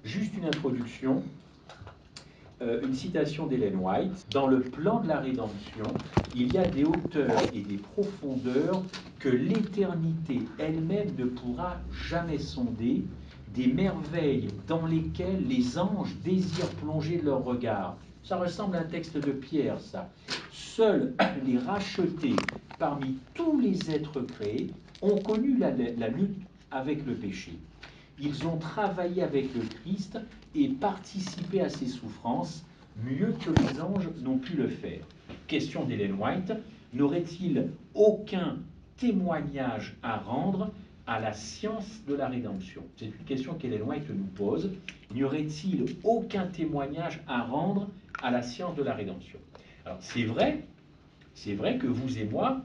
Juste une introduction, une citation d'Ellen White. Dans le plan de la rédemption, il y a des hauteurs et des profondeurs que l'éternité elle-même ne pourra jamais sonder, des merveilles dans lesquelles les anges désirent plonger leur regard. Ça ressemble à un texte de Pierre, ça. Seuls les rachetés parmi tous les êtres créés ont connu la lutte avec le péché. Ils ont travaillé avec le Christ et participé à ses souffrances mieux que les anges n'ont pu le faire. Question d'Ellen White, n'aurait-il aucun témoignage à rendre à la science de la rédemption? C'est une question qu'Ellen White nous pose. N'y aurait-il aucun témoignage à rendre à la science de la rédemption? Alors c'est vrai que vous et moi,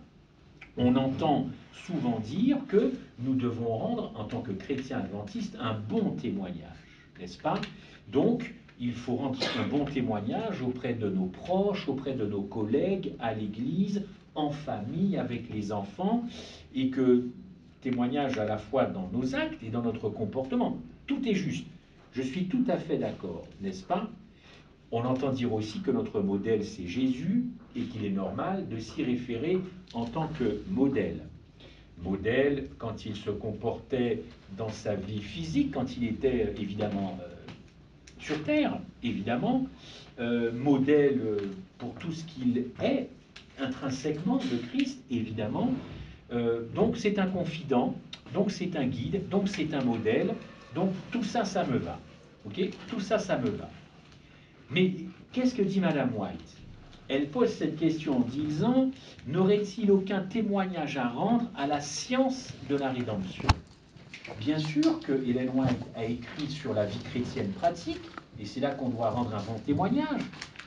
on entend souvent dire que nous devons rendre, en tant que chrétiens adventistes, un bon témoignage, n'est-ce pas? Donc, il faut rendre un bon témoignage auprès de nos proches, auprès de nos collègues, à l'église, en famille, avec les enfants, et que témoignage à la fois dans nos actes et dans notre comportement. Tout est juste. Je suis tout à fait d'accord, n'est-ce pas? On entend dire aussi que notre modèle, c'est Jésus, et qu'il est normal de s'y référer en tant que modèle. Modèle quand il se comportait dans sa vie physique, quand il était évidemment sur Terre, évidemment. Modèle pour tout ce qu'il est, intrinsèquement de Christ, évidemment. Donc c'est un confident, donc c'est un guide, donc c'est un modèle, donc tout ça, ça me va. Ok? Tout ça, ça me va. Mais qu'est-ce que dit Madame White? Elle pose cette question en disant, n'aurait-il aucun témoignage à rendre à la science de la rédemption? Bien sûr que Ellen White a écrit sur la vie chrétienne pratique, et c'est là qu'on doit rendre un bon témoignage.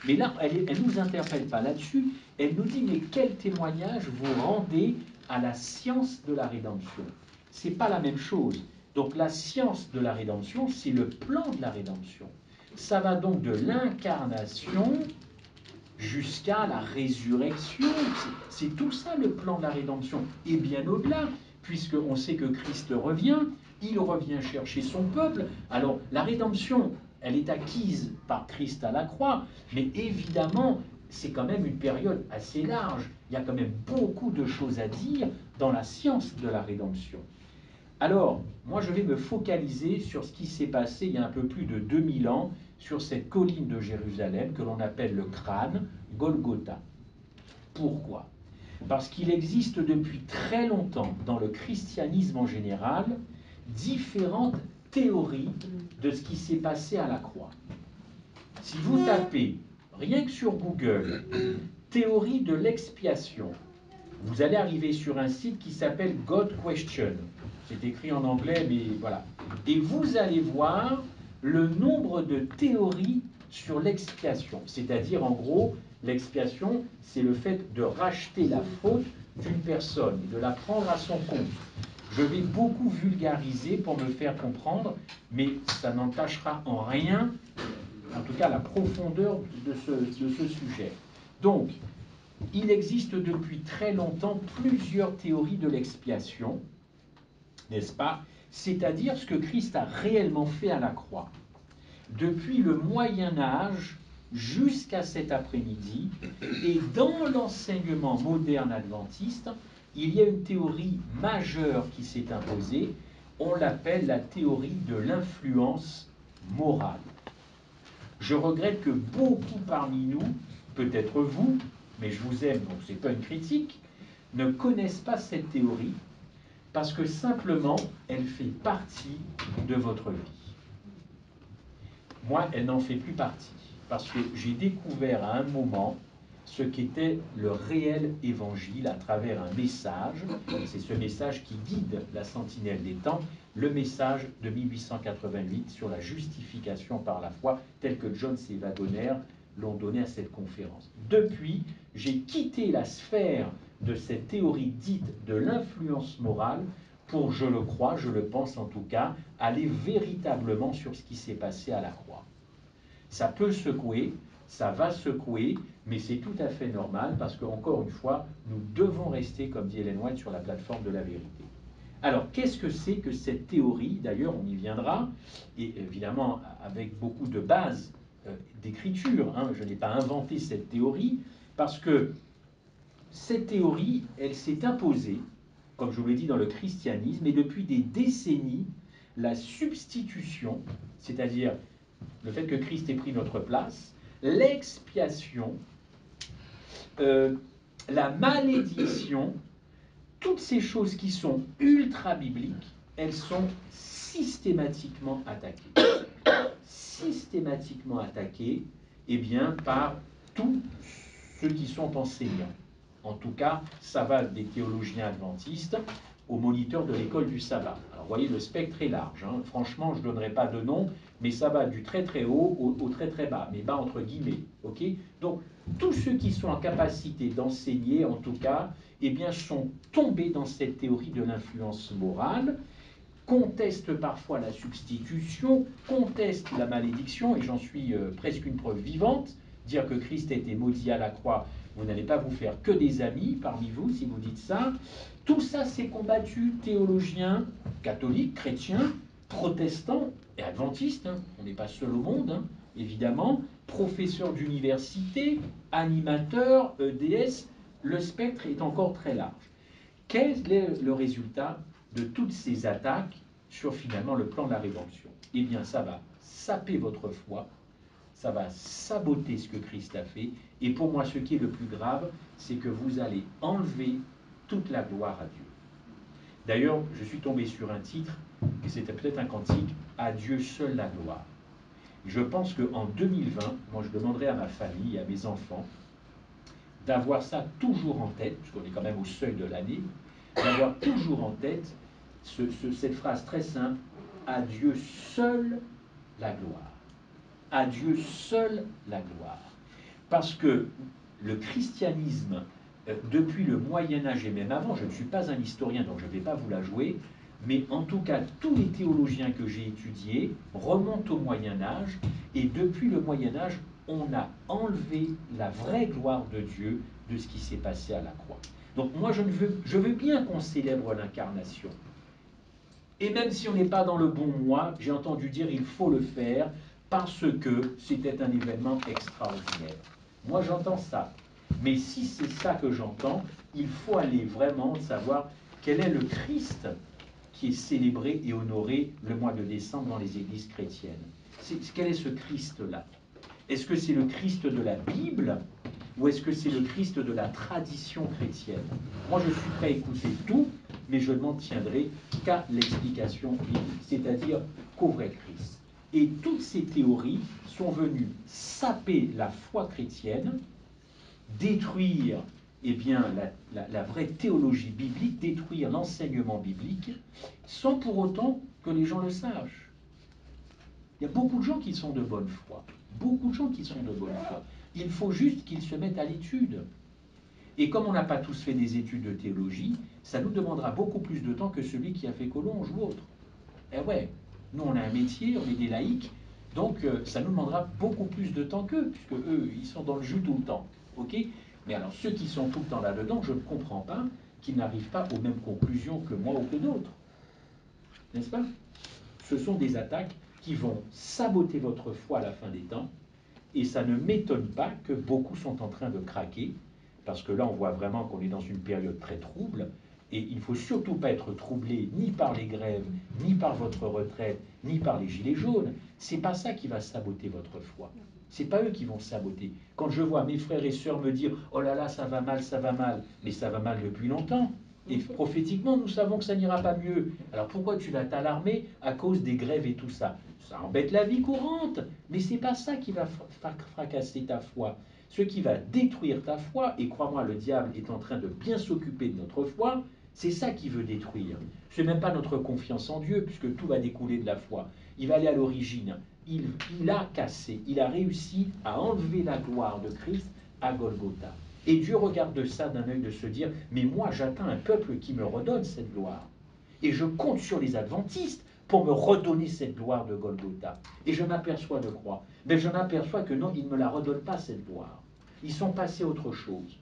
Mais là, elle ne nous interpelle pas là-dessus. Elle nous dit, mais quel témoignage vous rendez à la science de la rédemption? C'est pas la même chose. Donc la science de la rédemption, c'est le plan de la rédemption. Ça va donc de l'incarnation jusqu'à la résurrection. C'est tout ça le plan de la rédemption. Et bien au-delà, puisqu'on sait que Christ revient, il revient chercher son peuple. Alors la rédemption, elle est acquise par Christ à la croix, mais évidemment, c'est quand même une période assez large. Il y a quand même beaucoup de choses à dire dans la science de la rédemption. Alors, moi je vais me focaliser sur ce qui s'est passé il y a un peu plus de 2000 ans sur cette colline de Jérusalem que l'on appelle le crâne, Golgotha. Pourquoi? Parce qu'il existe depuis très longtemps dans le christianisme en général différentes théories de ce qui s'est passé à la croix. Si vous tapez, rien que sur Google, théorie de l'expiation, vous allez arriver sur un site qui s'appelle God Question. C'est écrit en anglais, mais voilà. Et vous allez voir le nombre de théories sur l'expiation. C'est-à-dire, en gros, l'expiation, c'est le fait de racheter la faute d'une personne, de la prendre à son compte. Je vais beaucoup vulgariser pour me faire comprendre, mais ça n'entachera en rien, en tout cas, la profondeur de ce sujet. Donc, il existe depuis très longtemps plusieurs théories de l'expiation, n'est-ce pas? C'est-à-dire ce que Christ a réellement fait à la croix. Depuis le Moyen Âge jusqu'à cet après-midi, et dans l'enseignement moderne adventiste, il y a une théorie majeure qui s'est imposée, on l'appelle la théorie de l'influence morale. Je regrette que beaucoup parmi nous, peut-être vous, mais je vous aime, donc ce n'est pas une critique, ne connaissent pas cette théorie parce que simplement, elle fait partie de votre vie. Moi, elle n'en fait plus partie parce que j'ai découvert à un moment ce qu'était le réel évangile à travers un message. C'est ce message qui guide la sentinelle des temps, le message de 1888 sur la justification par la foi, tel que John C. Wagoner l'ont donné à cette conférence. Depuis, j'ai quitté la sphère de cette théorie dite de l'influence morale pour, je le crois, je le pense en tout cas, aller véritablement sur ce qui s'est passé à la croix. Ça peut secouer, ça va secouer, mais c'est tout à fait normal parce qu'encore une fois, nous devons rester, comme dit Ellen White, sur la plateforme de la vérité. Alors, qu'est-ce que c'est que cette théorie? D'ailleurs, on y viendra, et évidemment avec beaucoup de bases d'écriture. Hein. Je n'ai pas inventé cette théorie, parce que cette théorie, elle s'est imposée, comme je vous l'ai dit, dans le christianisme, et depuis des décennies, la substitution, c'est-à-dire le fait que Christ ait pris notre place, l'expiation, la malédiction, toutes ces choses qui sont ultra-bibliques, elles sont systématiquement attaquées. Systématiquement attaquées, eh bien, par tous ceux qui sont enseignants. En tout cas, ça va des théologiens adventistes aux moniteurs de l'école du sabbat. Alors, vous voyez, le spectre est large. Hein. Franchement, je ne donnerai pas de nom, mais ça va du très très haut au très très bas, mais bas entre guillemets. Okay. Donc, tous ceux qui sont en capacité d'enseigner, en tout cas, eh bien, sont tombés dans cette théorie de l'influence morale, contestent parfois la substitution, contestent la malédiction, et j'en suis presque une preuve vivante. Dire que Christ a été maudit à la croix, vous n'allez pas vous faire que des amis parmi vous si vous dites ça. Tout ça, c'est combattu, théologiens, catholiques, chrétiens, protestants et adventistes. Hein. On n'est pas seul au monde, hein, évidemment. Professeurs d'université, animateurs, EDS, le spectre est encore très large. Quel est le résultat de toutes ces attaques sur finalement le plan de la rédemption? Eh bien, ça va saper votre foi, ça va saboter ce que Christ a fait, et pour moi, ce qui est le plus grave, c'est que vous allez enlever toute la gloire à Dieu. D'ailleurs, je suis tombé sur un titre, et c'était peut-être un cantique, « À Dieu seul la gloire ». Je pense qu'en 2020, moi je demanderai à ma famille, à mes enfants, d'avoir ça toujours en tête, puisqu'on est quand même au seuil de l'année, d'avoir toujours en tête cette phrase très simple, « À Dieu seul la gloire ». À Dieu seul la gloire. Parce que le christianisme, depuis le Moyen-Âge et même avant, je ne suis pas un historien, donc je ne vais pas vous la jouer, mais en tout cas, tous les théologiens que j'ai étudiés remontent au Moyen-Âge, et depuis le Moyen-Âge, on a enlevé la vraie gloire de Dieu de ce qui s'est passé à la croix. Donc moi, je veux bien qu'on célèbre l'incarnation. Et même si on n'est pas dans le bon mois, j'ai entendu dire il faut le faire parce que c'était un événement extraordinaire. Moi, j'entends ça. Mais si c'est ça que j'entends, il faut aller vraiment savoir quel est le Christ qui est célébré et honoré le mois de décembre dans les églises chrétiennes. Quel est ce Christ-là? Est-ce que c'est le Christ de la Bible ou est-ce que c'est le Christ de la tradition chrétienne? Moi, je suis prêt à écouter tout, mais je ne m'en tiendrai qu'à l'explication biblique, c'est-à-dire qu'au vrai Christ. Et toutes ces théories sont venues saper la foi chrétienne, détruire eh bien, la vraie théologie biblique, détruire l'enseignement biblique, sans pour autant que les gens le sachent. Il y a beaucoup de gens qui sont de bonne foi. Beaucoup de gens qui sont de bonne foi. Il faut juste qu'ils se mettent à l'étude. Et comme on n'a pas tous fait des études de théologie, ça nous demandera beaucoup plus de temps que celui qui a fait Collonges ou autre. Eh ouais, nous on a un métier, on est des laïcs, donc ça nous demandera beaucoup plus de temps qu'eux, puisque eux, ils sont dans le jus tout le temps. Ok? Mais alors ceux qui sont tout le temps là-dedans, je ne comprends pas qu'ils n'arrivent pas aux mêmes conclusions que moi ou que d'autres. N'est-ce pas? Ce sont des attaques qui vont saboter votre foi à la fin des temps, et ça ne m'étonne pas que beaucoup sont en train de craquer, parce que là on voit vraiment qu'on est dans une période très trouble, et il ne faut surtout pas être troublé ni par les grèves, ni par votre retraite, ni par les gilets jaunes. C'est pas ça qui va saboter votre foi. C'est pas eux qui vont saboter. Quand je vois mes frères et sœurs me dire « Oh là là, ça va mal, mais ça va mal depuis longtemps », et prophétiquement, nous savons que ça n'ira pas mieux. Alors pourquoi tu vas t'alarmer à cause des grèves et tout ça? Ça embête la vie courante, mais c'est pas ça qui va fracasser ta foi. Ce qui va détruire ta foi, et crois-moi, le diable est en train de bien s'occuper de notre foi, c'est ça qui veut détruire. Ce n'est même pas notre confiance en Dieu, puisque tout va découler de la foi. Il va aller à l'origine. Il a cassé, il a réussi à enlever la gloire de Christ à Golgotha. Et Dieu regarde ça d'un œil de se dire, mais moi j'atteins un peuple qui me redonne cette gloire. Et je compte sur les adventistes pour me redonner cette gloire de Golgotha. Et je m'aperçois de quoi? Mais je m'aperçois que non, ils ne me la redonnent pas cette gloire. Ils sont passés à autre chose.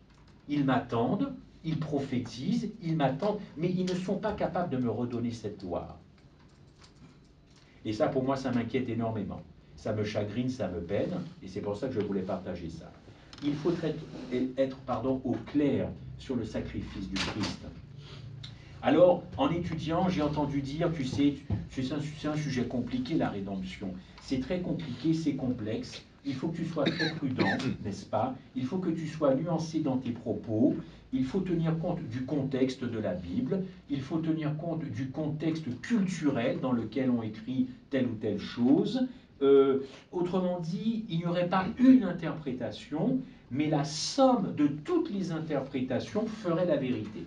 Ils m'attendent, ils prophétisent, ils m'attendent, mais ils ne sont pas capables de me redonner cette gloire. Et ça, pour moi, ça m'inquiète énormément. Ça me chagrine, ça me peine, et c'est pour ça que je voulais partager ça. Il faut être au clair sur le sacrifice du Christ. Alors, en étudiant, j'ai entendu dire, tu sais, c'est un sujet compliqué, la rédemption. C'est très compliqué, c'est complexe. Il faut que tu sois très prudent, n'est-ce pas? Il faut que tu sois nuancé dans tes propos. Il faut tenir compte du contexte de la Bible. Il faut tenir compte du contexte culturel dans lequel on écrit telle ou telle chose. Autrement dit, il n'y aurait pas une interprétation, mais la somme de toutes les interprétations ferait la vérité.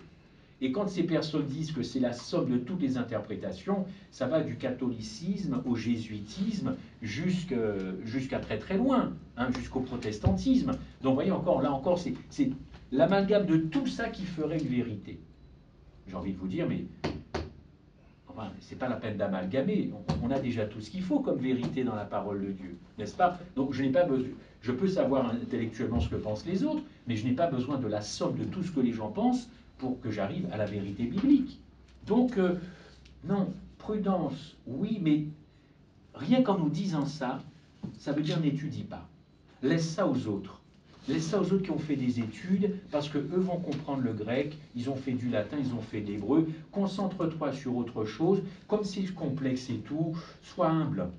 Et quand ces personnes disent que c'est la somme de toutes les interprétations, ça va du catholicisme au jésuitisme jusqu'à très très loin, hein, jusqu'au protestantisme. Donc vous voyez, là encore, c'est l'amalgame de tout ça qui ferait une vérité. J'ai envie de vous dire, mais enfin, c'est pas la peine d'amalgamer. On a déjà tout ce qu'il faut comme vérité dans la parole de Dieu, n'est-ce pas? Donc je n'ai pas besoin. Je peux savoir intellectuellement ce que pensent les autres, mais je n'ai pas besoin de la somme de tout ce que les gens pensent pour que j'arrive à la vérité biblique. Donc, non, prudence, oui, mais rien qu'en nous disant ça, ça veut dire n'étudie pas. Laisse ça aux autres. Laisse ça aux autres qui ont fait des études, parce qu'eux vont comprendre le grec, ils ont fait du latin, ils ont fait de l'hébreu. Concentre-toi sur autre chose, comme c'est complexe et tout, sois humble.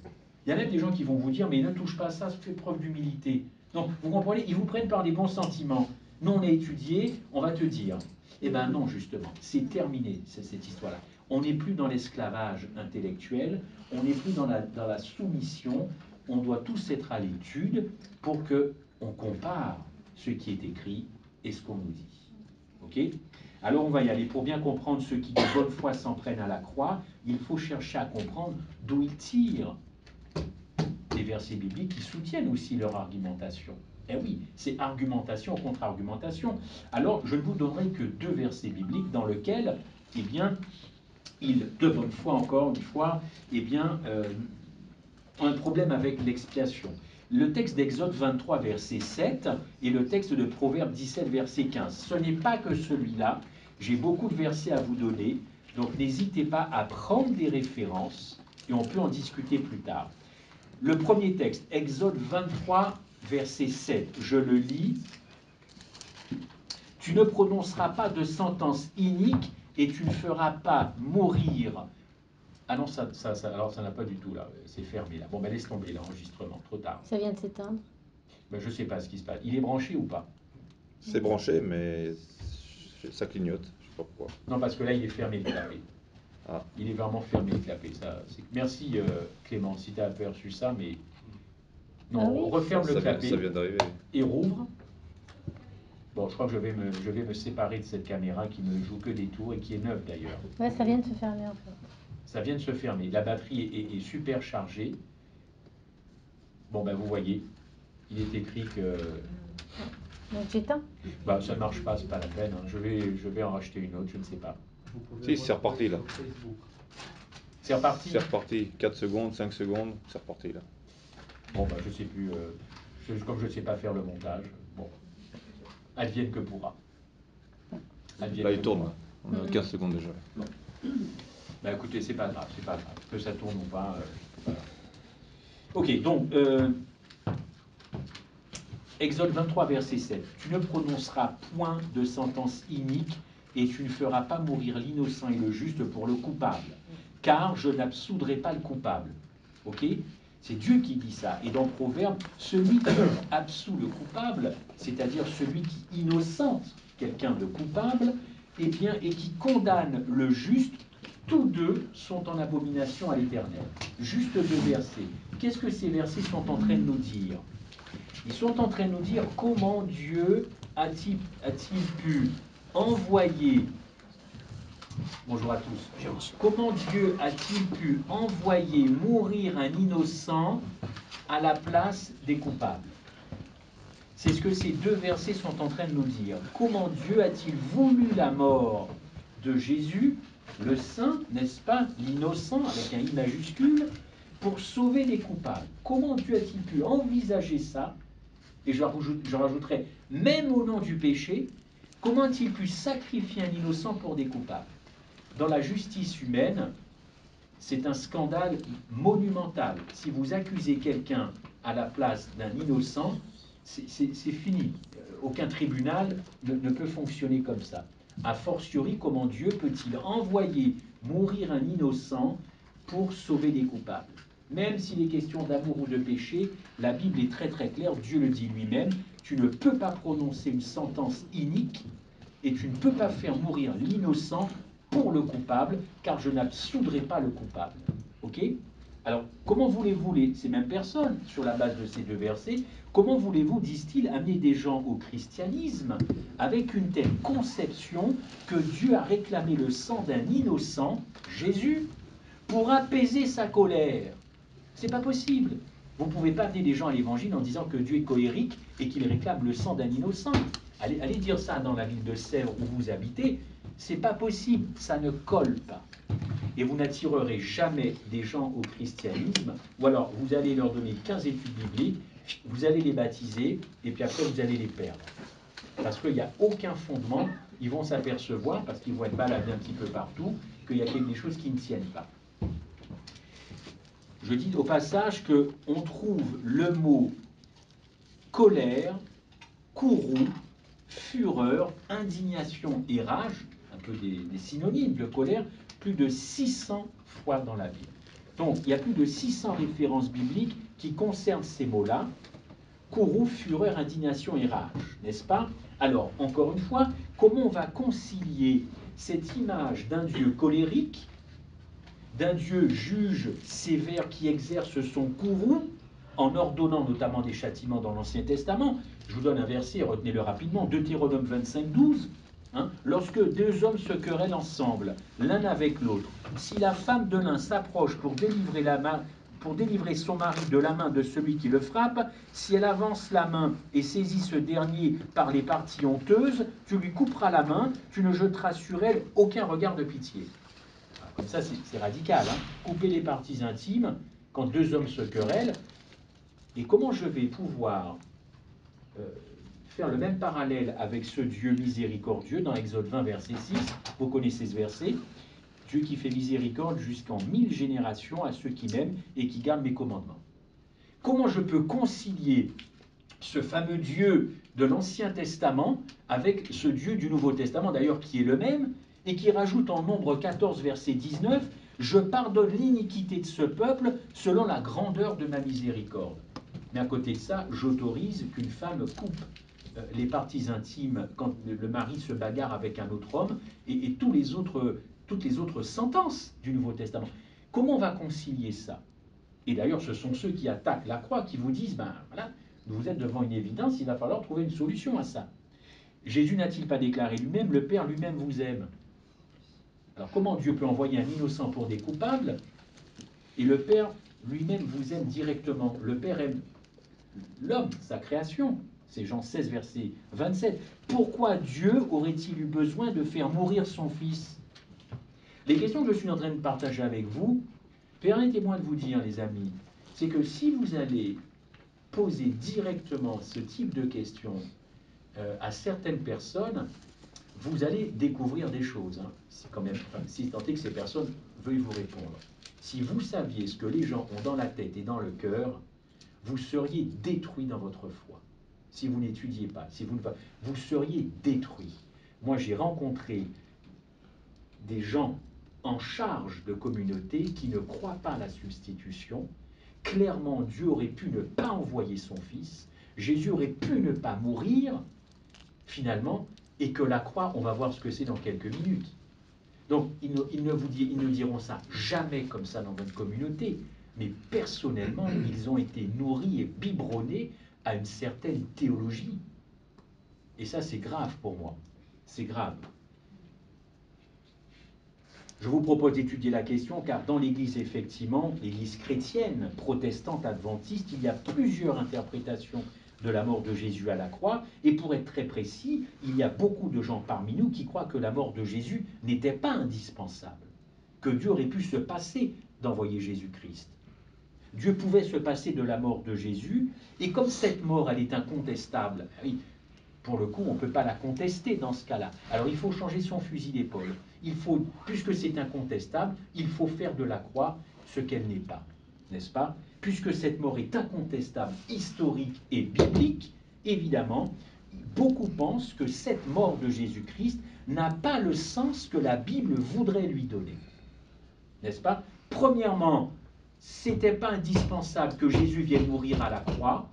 Il y a même des gens qui vont vous dire, mais ne touche pas à ça, fais preuve d'humilité. Donc, vous comprenez, ils vous prennent par des bons sentiments. Nous, on a étudié, on va te dire. Eh bien non, justement, c'est terminé, cette histoire-là. On n'est plus dans l'esclavage intellectuel, on n'est plus dans la soumission, on doit tous être à l'étude pour qu'on compare ce qui est écrit et ce qu'on nous dit. Ok? Alors on va y aller. Pour bien comprendre ceux qui de bonne foi s'en prennent à la croix, il faut chercher à comprendre d'où ils tirent des versets bibliques qui soutiennent aussi leur argumentation. Eh oui, c'est argumentation contre argumentation. Alors, je ne vous donnerai que 2 versets bibliques dans lesquels, eh bien, ils, de bonne foi encore une fois, eh bien, ont un problème avec l'expiation. Le texte d'Exode 23, verset 7, et le texte de Proverbe 17, verset 15. Ce n'est pas que celui-là. J'ai beaucoup de versets à vous donner, donc n'hésitez pas à prendre des références, et on peut en discuter plus tard. Le premier texte, Exode 23, verset 7, je le lis. Tu ne prononceras pas de sentence inique et tu ne feras pas mourir. Ah non, alors ça n'a pas du tout là, c'est fermé là. Bon, ben laisse tomber l'enregistrement, trop tard. Ça vient de s'éteindre. Ben, je ne sais pas ce qui se passe. Il est branché ou pas? C'est branché, mais ça clignote. Je sais pas pourquoi. Non, parce que là, il est fermé le clapet. Ah. Il est vraiment fermé le clapet. Merci Clément, si tu as aperçu ça, mais. Non, oui. referme le clapet. Ça vient d'arriver. Et rouvre. Bon, je crois que je vais me séparer de cette caméra qui ne joue que des tours et qui est neuve d'ailleurs. Ouais, ça vient de se fermer en fait. Ça vient de se fermer. La batterie est super chargée. Bon, ben vous voyez, il est écrit que. Donc j'éteins. Bah, ça ne marche pas, c'est pas la peine. Hein. Je vais en racheter une autre, je ne sais pas. Si, c'est reparti là. C'est reparti? C'est reparti. 4 secondes, 5 secondes, c'est reparti là. Bon, bah, je sais plus. Comme je ne sais pas faire le montage, bon. Advienne que pourra. Advienne Là, il que tourne. pourra. On a 15 secondes déjà. Bon. Bah écoutez, c'est pas grave, c'est pas grave. Que ça tourne ou pas. Voilà. Ok, donc, Exode 23, verset 7. Tu ne prononceras point de sentence inique et tu ne feras pas mourir l'innocent et le juste pour le coupable, car je n'absoudrai pas le coupable. Ok? C'est Dieu qui dit ça. Et dans Proverbe, celui qui absout le coupable, c'est-à-dire celui qui innocente quelqu'un de coupable, eh bien, et qui condamne le juste, tous deux sont en abomination à l'Éternel. Juste 2 versets. Qu'est-ce que ces versets sont en train de nous dire? Ils sont en train de nous dire comment Dieu a-t-il pu envoyer. Bonjour à tous. Comment Dieu a-t-il pu envoyer mourir un innocent à la place des coupables? C'est ce que ces 2 versets sont en train de nous dire. Comment Dieu a-t-il voulu la mort de Jésus, le saint, n'est-ce pas, l'innocent, avec un I majuscule, pour sauver les coupables? Comment Dieu a-t-il pu envisager ça? Et je rajouterai, même au nom du péché, Comment a-t-il pu sacrifier un innocent pour des coupables? Dans la justice humaine, c'est un scandale monumental. Si vous accusez quelqu'un à la place d'un innocent, c'est fini. Aucun tribunal ne peut fonctionner comme ça. A fortiori, comment Dieu peut-il envoyer mourir un innocent pour sauver des coupables? Même s'il est question d'amour ou de péché, la Bible est très très claire, Dieu le dit lui-même, tu ne peux pas prononcer une sentence inique et tu ne peux pas faire mourir l'innocent pour le coupable, car je n'absoudrai pas le coupable. Ok? Alors, comment voulez-vous, ces mêmes personnes, sur la base de ces deux versets, comment voulez-vous, disent-ils, amener des gens au christianisme avec une telle conception que Dieu a réclamé le sang d'un innocent, Jésus, pour apaiser sa colère? C'est pas possible. Vous ne pouvez pas amener des gens à l'évangile en disant que Dieu est colérique et qu'il réclame le sang d'un innocent. Allez dire ça dans la ville de Sèvres où vous habitez, c'est pas possible, ça ne colle pas. Et vous n'attirerez jamais des gens au christianisme, ou alors vous allez leur donner 15 études bibliques, vous allez les baptiser, et puis après vous allez les perdre. Parce qu'il n'y a aucun fondement, ils vont s'apercevoir, parce qu'ils vont être baladés un petit peu partout, qu'il y a des choses qui ne tiennent pas. Je dis au passage qu'on trouve le mot colère, courroux, fureur, indignation et rage, un peu des synonymes de colère, plus de 600 fois dans la Bible. Donc il y a plus de 600 références bibliques qui concernent ces mots-là, courroux, fureur, indignation et rage, n'est-ce pas? Alors, encore une fois, comment on va concilier cette image d'un Dieu colérique, d'un Dieu juge sévère qui exerce son courroux, en ordonnant notamment des châtiments dans l'Ancien Testament? Je vous donne un verset, retenez-le rapidement, Deutéronome 25, 12. Lorsque deux hommes se querellent ensemble, l'un avec l'autre, si la femme de l'un s'approche pour délivrer son mari de la main de celui qui le frappe, si elle avance la main et saisit ce dernier par les parties honteuses, tu lui couperas la main, tu ne jeteras sur elle aucun regard de pitié. Comme ça, c'est radical. Couper les parties intimes quand deux hommes se querellent. Et comment je vais pouvoir faire le même parallèle avec ce Dieu miséricordieux dans Exode 20, verset 6? Vous connaissez ce verset. Dieu qui fait miséricorde jusqu'en 1000 générations à ceux qui m'aiment et qui gardent mes commandements. Comment je peux concilier ce fameux Dieu de l'Ancien Testament avec ce Dieu du Nouveau Testament, d'ailleurs qui est le même, et qui rajoute en Nombre 14, verset 19, « Je pardonne l'iniquité de ce peuple selon la grandeur de ma miséricorde. » Mais à côté de ça, j'autorise qu'une femme coupe les parties intimes quand le mari se bagarre avec un autre homme, et toutes les autres sentences du Nouveau Testament. Comment on va concilier ça? Et d'ailleurs, ce sont ceux qui attaquent la croix qui vous disent, ben voilà, vous êtes devant une évidence, il va falloir trouver une solution à ça. Jésus n'a-t-il pas déclaré lui-même, le Père lui-même vous aime? Alors comment Dieu peut envoyer un innocent pour des coupables et le Père lui-même vous aime directement? Le Père aime l'homme, sa création. C'est Jean 16, verset 27. Pourquoi Dieu aurait-il eu besoin de faire mourir son Fils? Les questions que je suis en train de partager avec vous, permettez-moi de vous dire, les amis, c'est que si vous allez poser directement ce type de questions à certaines personnes, vous allez découvrir des choses. C'est quand même, si tant est que ces personnes veuillent vous répondre. Si vous saviez ce que les gens ont dans la tête et dans le cœur, vous seriez détruit dans votre foi. Si vous n'étudiez pas, vous seriez détruit. Moi, j'ai rencontré des gens en charge de communautés qui ne croient pas à la substitution. Clairement, Dieu aurait pu ne pas envoyer son Fils, Jésus aurait pu ne pas mourir, finalement, et que la croix, on va voir ce que c'est dans quelques minutes. Donc, ils ne diront ça jamais comme ça dans votre communauté, mais personnellement, ils ont été nourris et biberonnés à une certaine théologie. Et ça, c'est grave pour moi. C'est grave. Je vous propose d'étudier la question, car dans l'Église, effectivement, l'Église chrétienne, protestante, adventiste, il y a plusieurs interprétations de la mort de Jésus à la croix, et pour être très précis, il y a beaucoup de gens parmi nous qui croient que la mort de Jésus n'était pas indispensable, que Dieu aurait pu se passer d'envoyer Jésus-Christ. Dieu pouvait se passer de la mort de Jésus, et comme cette mort, elle est incontestable, pour le coup, on ne peut pas la contester dans ce cas-là. Alors il faut changer son fusil d'épaule. Il faut, puisque c'est incontestable, il faut faire de la croix ce qu'elle n'est pas, n'est-ce pas? Puisque cette mort est incontestable, historique et biblique, évidemment, beaucoup pensent que cette mort de Jésus-Christ n'a pas le sens que la Bible voudrait lui donner. N'est-ce pas? Premièrement, c'était pas indispensable que Jésus vienne mourir à la croix.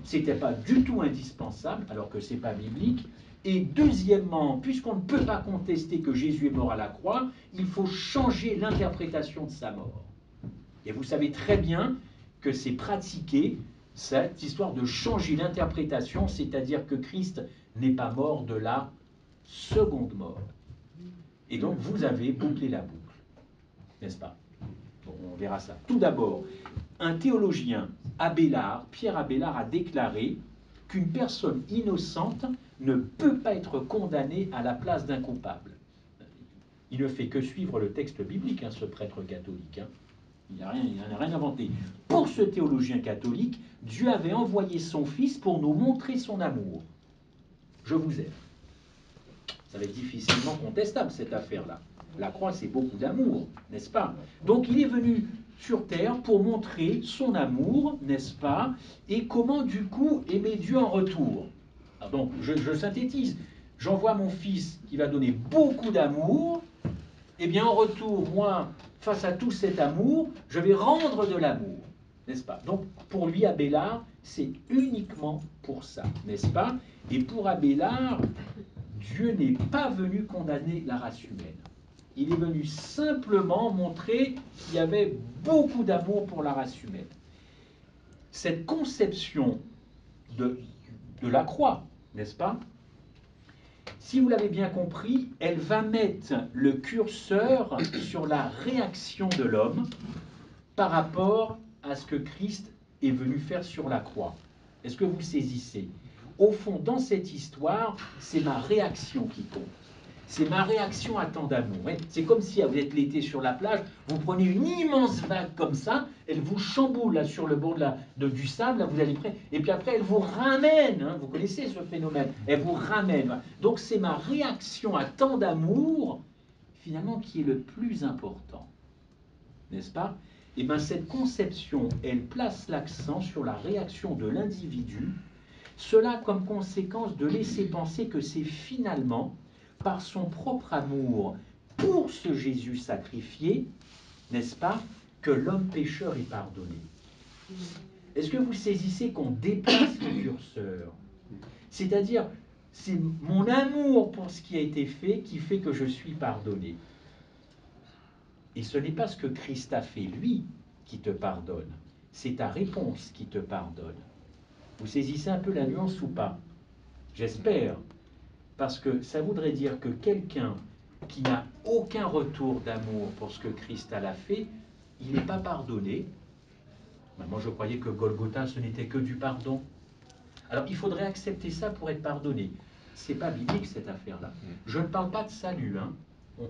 C'était pas du tout indispensable, alors que c'est pas biblique. Et deuxièmement, puisqu'on ne peut pas contester que Jésus est mort à la croix, il faut changer l'interprétation de sa mort. Et vous savez très bien que c'est pratiqué, cette histoire de changer l'interprétation, c'est-à-dire que Christ n'est pas mort de la seconde mort. Et donc vous avez bouclé la boucle, n'est-ce pas? Bon, on verra ça. Tout d'abord, un théologien, Abélard, Pierre Abélard, a déclaré qu'une personne innocente ne peut pas être condamnée à la place d'un coupable. Il ne fait que suivre le texte biblique, hein, ce prêtre catholique. Hein. Il n'a rien inventé. Pour ce théologien catholique, Dieu avait envoyé son Fils pour nous montrer son amour. Je vous aime. Ça va être difficilement contestable, cette affaire-là. La croix, c'est beaucoup d'amour, n'est-ce pas? Donc il est venu sur terre pour montrer son amour, n'est-ce pas? Et comment, du coup, aimer Dieu en retour. Alors, donc, je synthétise. J'envoie mon Fils qui va donner beaucoup d'amour. Eh bien, en retour, moi, face à tout cet amour, je vais rendre de l'amour, n'est-ce pas? Donc, pour lui, Abélard, c'est uniquement pour ça, n'est-ce pas? Et pour Abélard, Dieu n'est pas venu condamner la race humaine. Il est venu simplement montrer qu'il y avait beaucoup d'amour pour la race humaine. Cette conception de la croix, n'est-ce pas? Si vous l'avez bien compris, elle va mettre le curseur sur la réaction de l'homme par rapport à ce que Christ est venu faire sur la croix. Est-ce que vous saisissez? Au fond, dans cette histoire, c'est ma réaction qui compte. C'est ma réaction à tant d'amour. C'est comme si vous êtes l'été sur la plage, vous prenez une immense vague comme ça, elle vous chamboule là, sur le bord du sable, là, vous allez près, et puis après elle vous ramène, hein, vous connaissez ce phénomène, elle vous ramène. Donc c'est ma réaction à tant d'amour, finalement, qui est le plus important. N'est-ce pas? Et bien cette conception, elle place l'accent sur la réaction de l'individu, cela comme conséquence de laisser penser que c'est finalement par son propre amour pour ce Jésus sacrifié, n'est-ce pas, que l'homme pécheur est pardonné. Est-ce que vous saisissez qu'on déplace le curseur? C'est-à-dire, c'est mon amour pour ce qui a été fait qui fait que je suis pardonné. Et ce n'est pas ce que Christ a fait, lui, qui te pardonne. C'est ta réponse qui te pardonne. Vous saisissez un peu la nuance ou pas? J'espère. Parce que ça voudrait dire que quelqu'un qui n'a aucun retour d'amour pour ce que Christ a fait, il n'est pas pardonné. Ben moi, je croyais que Golgotha, ce n'était que du pardon. Alors, il faudrait accepter ça pour être pardonné. Ce n'est pas biblique, cette affaire-là. Je ne parle pas de salut. Hein.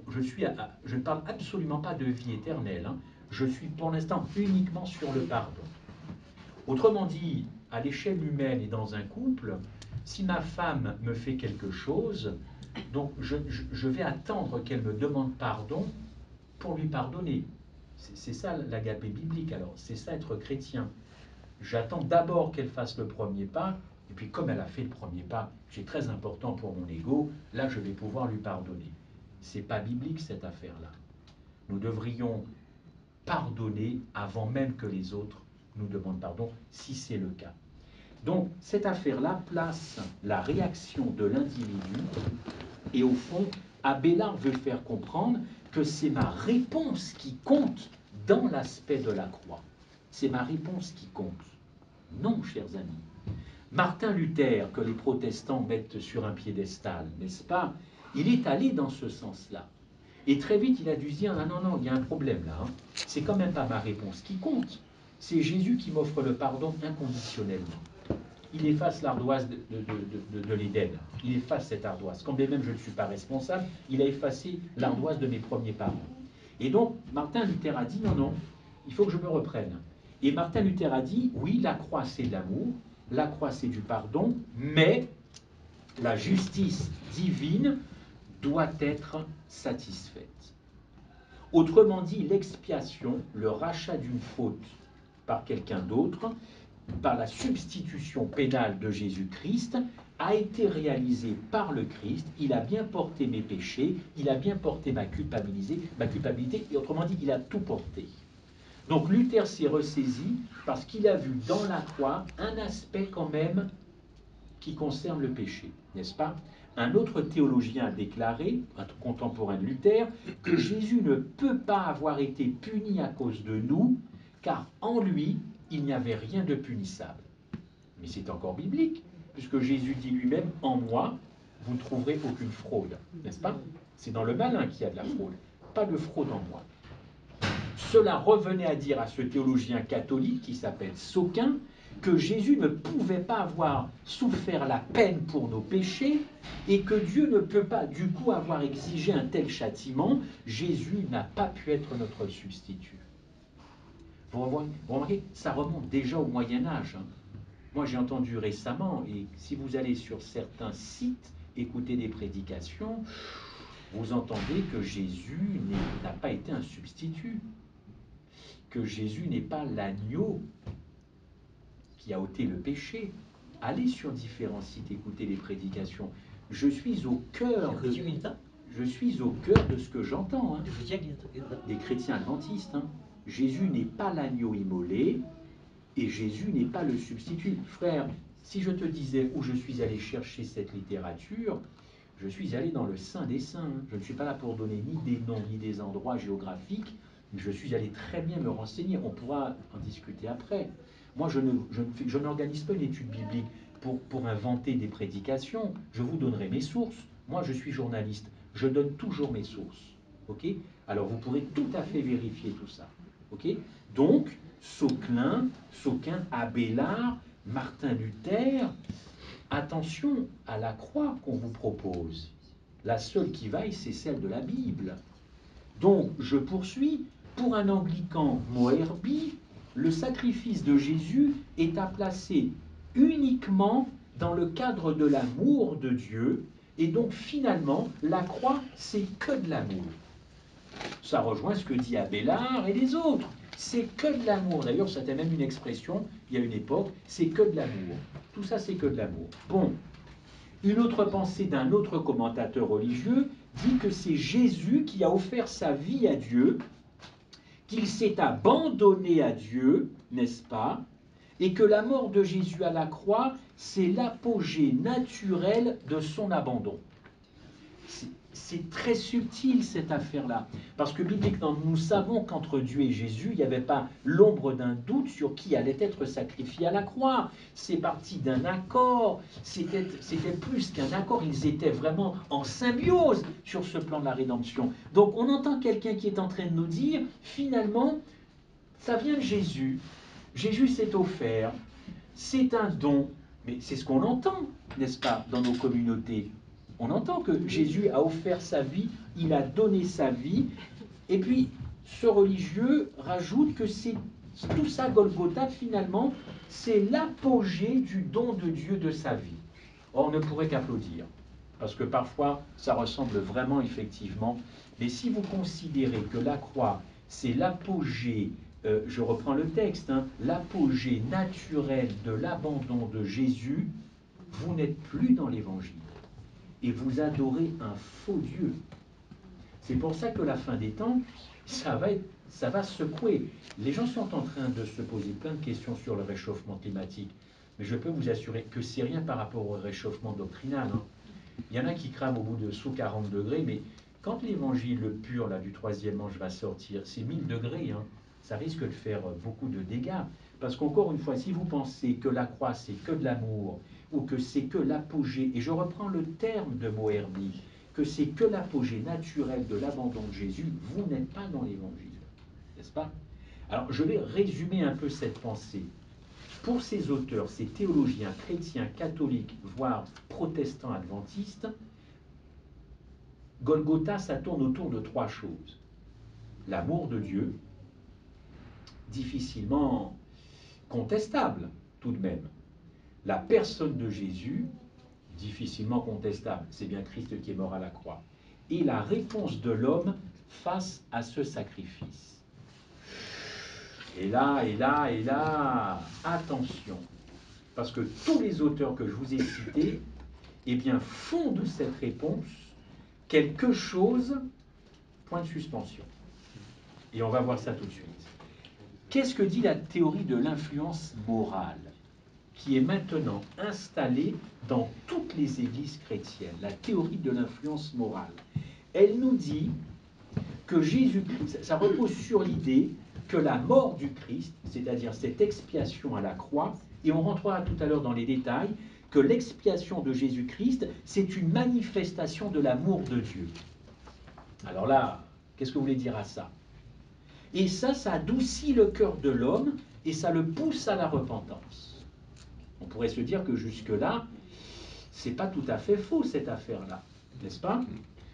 Je ne parle absolument pas de vie éternelle. Hein. Je suis pour l'instant uniquement sur le pardon. Autrement dit, à l'échelle humaine et dans un couple, si ma femme me fait quelque chose, donc je vais attendre qu'elle me demande pardon pour lui pardonner. C'est ça l'agapé biblique, alors. C'est ça être chrétien. J'attends d'abord qu'elle fasse le premier pas, et puis comme elle a fait le premier pas, c'est très important pour mon ego, là je vais pouvoir lui pardonner. C'est pas biblique cette affaire-là. Nous devrions pardonner avant même que les autres nous demandent pardon, si c'est le cas. Donc, cette affaire-là place la réaction de l'individu et au fond, Abélard veut faire comprendre que c'est ma réponse qui compte dans l'aspect de la croix. C'est ma réponse qui compte. Non, chers amis. Martin Luther, que les protestants mettent sur un piédestal, n'est-ce pas? Il est allé dans ce sens-là. Et très vite, il a dû se dire, non, il y a un problème là. Hein. C'est quand même pas ma réponse qui compte. C'est Jésus qui m'offre le pardon inconditionnellement. Il efface l'ardoise de l'Éden. Il efface cette ardoise. Quand bien même je ne suis pas responsable, il a effacé l'ardoise de mes premiers parents. Et donc, Martin Luther a dit, non, il faut que je me reprenne. Et Martin Luther a dit, oui, la croix c'est de l'amour, la croix c'est du pardon, mais la justice divine doit être satisfaite. Autrement dit, l'expiation, le rachat d'une faute par quelqu'un d'autre, par la substitution pénale de Jésus-Christ, a été réalisé par le Christ. Il a bien porté mes péchés, il a bien porté ma culpabilité, et autrement dit, il a tout porté. Donc Luther s'est ressaisi parce qu'il a vu dans la croix un aspect quand même qui concerne le péché, n'est-ce pas? Un autre théologien a déclaré, un contemporain de Luther, que Jésus ne peut pas avoir été puni à cause de nous, car en lui, il n'y avait rien de punissable. Mais c'est encore biblique, puisque Jésus dit lui-même, en moi, vous ne trouverez aucune fraude, n'est-ce pas? C'est dans le malin qu'il y a de la fraude, pas de fraude en moi. Cela revenait à dire à ce théologien catholique qui s'appelle Sauquin que Jésus ne pouvait pas avoir souffert la peine pour nos péchés et que Dieu ne peut pas du coup avoir exigé un tel châtiment. Jésus n'a pas pu être notre substitut. Vous remarquez, ça remonte déjà au Moyen-Âge. Moi, j'ai entendu récemment, et si vous allez sur certains sites écouter des prédications, vous entendez que Jésus n'a pas été un substitut, que Jésus n'est pas l'agneau qui a ôté le péché. Allez sur différents sites écouter les prédications. Je suis au cœur de ce que j'entends, des chrétiens adventistes. Jésus n'est pas l'agneau immolé et Jésus n'est pas le substitut. Frère, si je te disais où je suis allé chercher cette littérature, je suis allé dans le Saint des Saints. Je ne suis pas là pour donner ni des noms ni des endroits géographiques, mais je suis allé très bien me renseigner. On pourra en discuter après. Moi, je n'organise pas une étude biblique pour inventer des prédications. Je vous donnerai mes sources. Moi, je suis journaliste. Je donne toujours mes sources. Ok? Alors, vous pourrez tout à fait vérifier tout ça. Ok? Donc, Sauquin, Abélard, Martin Luther, attention à la croix qu'on vous propose. La seule qui vaille, c'est celle de la Bible. Donc, je poursuis. Pour un anglican Moerby, le sacrifice de Jésus est à placer uniquement dans le cadre de l'amour de Dieu, et donc finalement, la croix, c'est que de l'amour. Ça rejoint ce que dit Abélard et les autres. C'est que de l'amour. D'ailleurs, c'était même une expression, il y a une époque, c'est que de l'amour. Tout ça, c'est que de l'amour. Bon, une autre pensée d'un autre commentateur religieux dit que c'est Jésus qui a offert sa vie à Dieu, qu'il s'est abandonné à Dieu, n'est-ce pas? Et que la mort de Jésus à la croix, c'est l'apogée naturelle de son abandon. C'est très subtil cette affaire-là, parce que bibliquement, nous savons qu'entre Dieu et Jésus, il n'y avait pas l'ombre d'un doute sur qui allait être sacrifié à la croix. C'est parti d'un accord, c'était plus qu'un accord, ils étaient vraiment en symbiose sur ce plan de la rédemption. Donc on entend quelqu'un qui est en train de nous dire, finalement, ça vient de Jésus, Jésus s'est offert, c'est un don, mais c'est ce qu'on entend, n'est-ce pas, dans nos communautés. On entend que Jésus a offert sa vie, il a donné sa vie, et puis ce religieux rajoute que c'est tout ça, Golgotha, finalement, c'est l'apogée du don de Dieu de sa vie. Or, on ne pourrait qu'applaudir, parce que parfois, ça ressemble vraiment, effectivement, mais si vous considérez que la croix, c'est l'apogée, je reprends le texte, l'apogée naturelle de l'abandon de Jésus, vous n'êtes plus dans l'Évangile. Et vous adorez un faux Dieu. C'est pour ça que la fin des temps, ça va secouer. Les gens sont en train de se poser plein de questions sur le réchauffement climatique, mais je peux vous assurer que c'est rien par rapport au réchauffement doctrinal. Il y en a qui crament au bout de sous 40 degrés, mais quand l'évangile le pur là, du troisième ange va sortir, c'est 1000 degrés, ça risque de faire beaucoup de dégâts. Parce qu'encore une fois, si vous pensez que la croix c'est que de l'amour, ou que c'est que l'apogée, et je reprends le terme de Moerby, que c'est que l'apogée naturelle de l'abandon de Jésus, vous n'êtes pas dans l'évangile, n'est-ce pas? Alors je vais résumer un peu cette pensée. Pour ces auteurs, ces théologiens chrétiens, catholiques, voire protestants adventistes, Golgotha, ça tourne autour de trois choses. L'amour de Dieu, difficilement contestable tout de même. La personne de Jésus, difficilement contestable. C'est bien Christ qui est mort à la croix. Et la réponse de l'homme face à ce sacrifice. Et là, attention, parce que tous les auteurs que je vous ai cités, eh bien, font de cette réponse quelque chose, point de suspension. Et on va voir ça tout de suite. Qu'est-ce que dit la théorie de l'influence morale, qui est maintenant installée dans toutes les églises chrétiennes, la théorie de l'influence morale? Elle nous dit que Jésus-Christ, ça repose sur l'idée que la mort du Christ, c'est-à-dire cette expiation à la croix, et on rentrera tout à l'heure dans les détails, que l'expiation de Jésus-Christ, c'est une manifestation de l'amour de Dieu. Alors là, qu'est-ce que vous voulez dire à ça? Et ça adoucit le cœur de l'homme et ça le pousse à la repentance. On pourrait se dire que jusque-là, c'est pas tout à fait faux cette affaire-là, n'est-ce pas?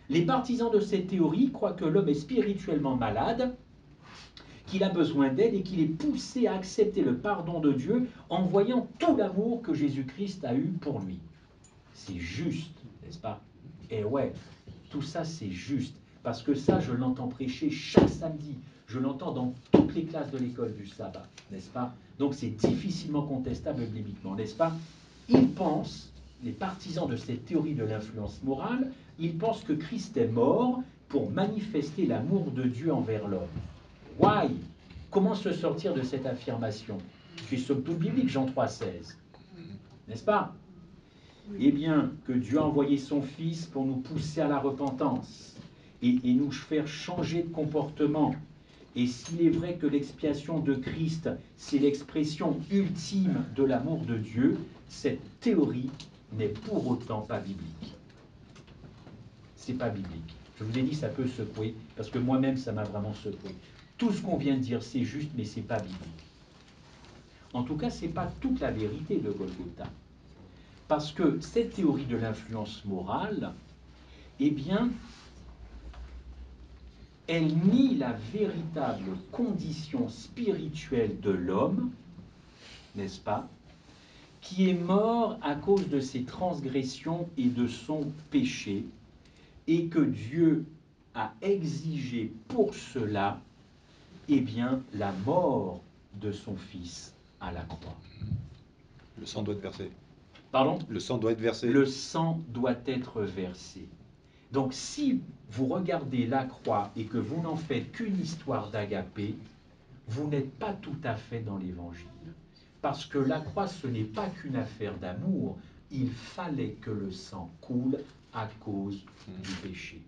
Les partisans de cette théorie croient que l'homme est spirituellement malade, qu'il a besoin d'aide et qu'il est poussé à accepter le pardon de Dieu en voyant tout l'amour que Jésus-Christ a eu pour lui. C'est juste, n'est-ce pas? Et ouais, tout ça c'est juste, parce que ça je l'entends prêcher chaque samedi, je l'entends dans toutes les classes de l'école du sabbat, n'est-ce pas? Donc c'est difficilement contestable bibliquement, n'est-ce pas? Ils pensent, les partisans de cette théorie de l'influence morale, ils pensent que Christ est mort pour manifester l'amour de Dieu envers l'homme. Why? Comment se sortir de cette affirmation qui est somme toute biblique, Jean 3,16, n'est-ce pas? Eh bien, que Dieu a envoyé son Fils pour nous pousser à la repentance et nous faire changer de comportement. Et s'il est vrai que l'expiation de Christ, c'est l'expression ultime de l'amour de Dieu, cette théorie n'est pour autant pas biblique. C'est pas biblique. Je vous ai dit, ça peut secouer, parce que moi-même, ça m'a vraiment secoué. Tout ce qu'on vient de dire, c'est juste, mais c'est pas biblique. En tout cas, c'est pas toute la vérité de Golgotha. Parce que cette théorie de l'influence morale, eh bien, elle nie la véritable condition spirituelle de l'homme, n'est-ce pas, qui est mort à cause de ses transgressions et de son péché, et que Dieu a exigé pour cela, eh bien, la mort de son Fils à la croix. Le sang doit être versé. Pardon? Le sang doit être versé. Le sang doit être versé. Donc si vous regardez la croix et que vous n'en faites qu'une histoire d'agapé, vous n'êtes pas tout à fait dans l'évangile. Parce que la croix, ce n'est pas qu'une affaire d'amour, il fallait que le sang coule à cause du péché.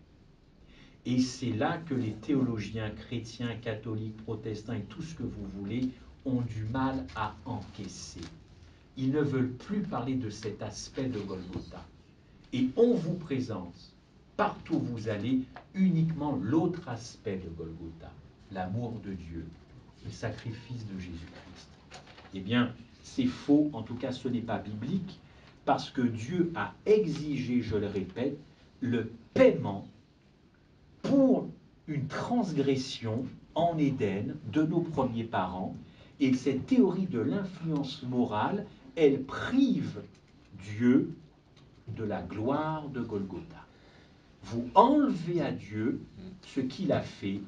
Et c'est là que les théologiens chrétiens, catholiques, protestants et tout ce que vous voulez ont du mal à encaisser. Ils ne veulent plus parler de cet aspect de Golgotha. Et on vous présente, partout où vous allez, uniquement l'autre aspect de Golgotha, l'amour de Dieu, le sacrifice de Jésus-Christ. Eh bien, c'est faux, en tout cas ce n'est pas biblique, parce que Dieu a exigé, je le répète, le paiement pour une transgression en Éden de nos premiers parents. Et cette théorie de l'influence morale, elle prive Dieu de la gloire de Golgotha. Vous enlevez à Dieu ce qu'il a fait,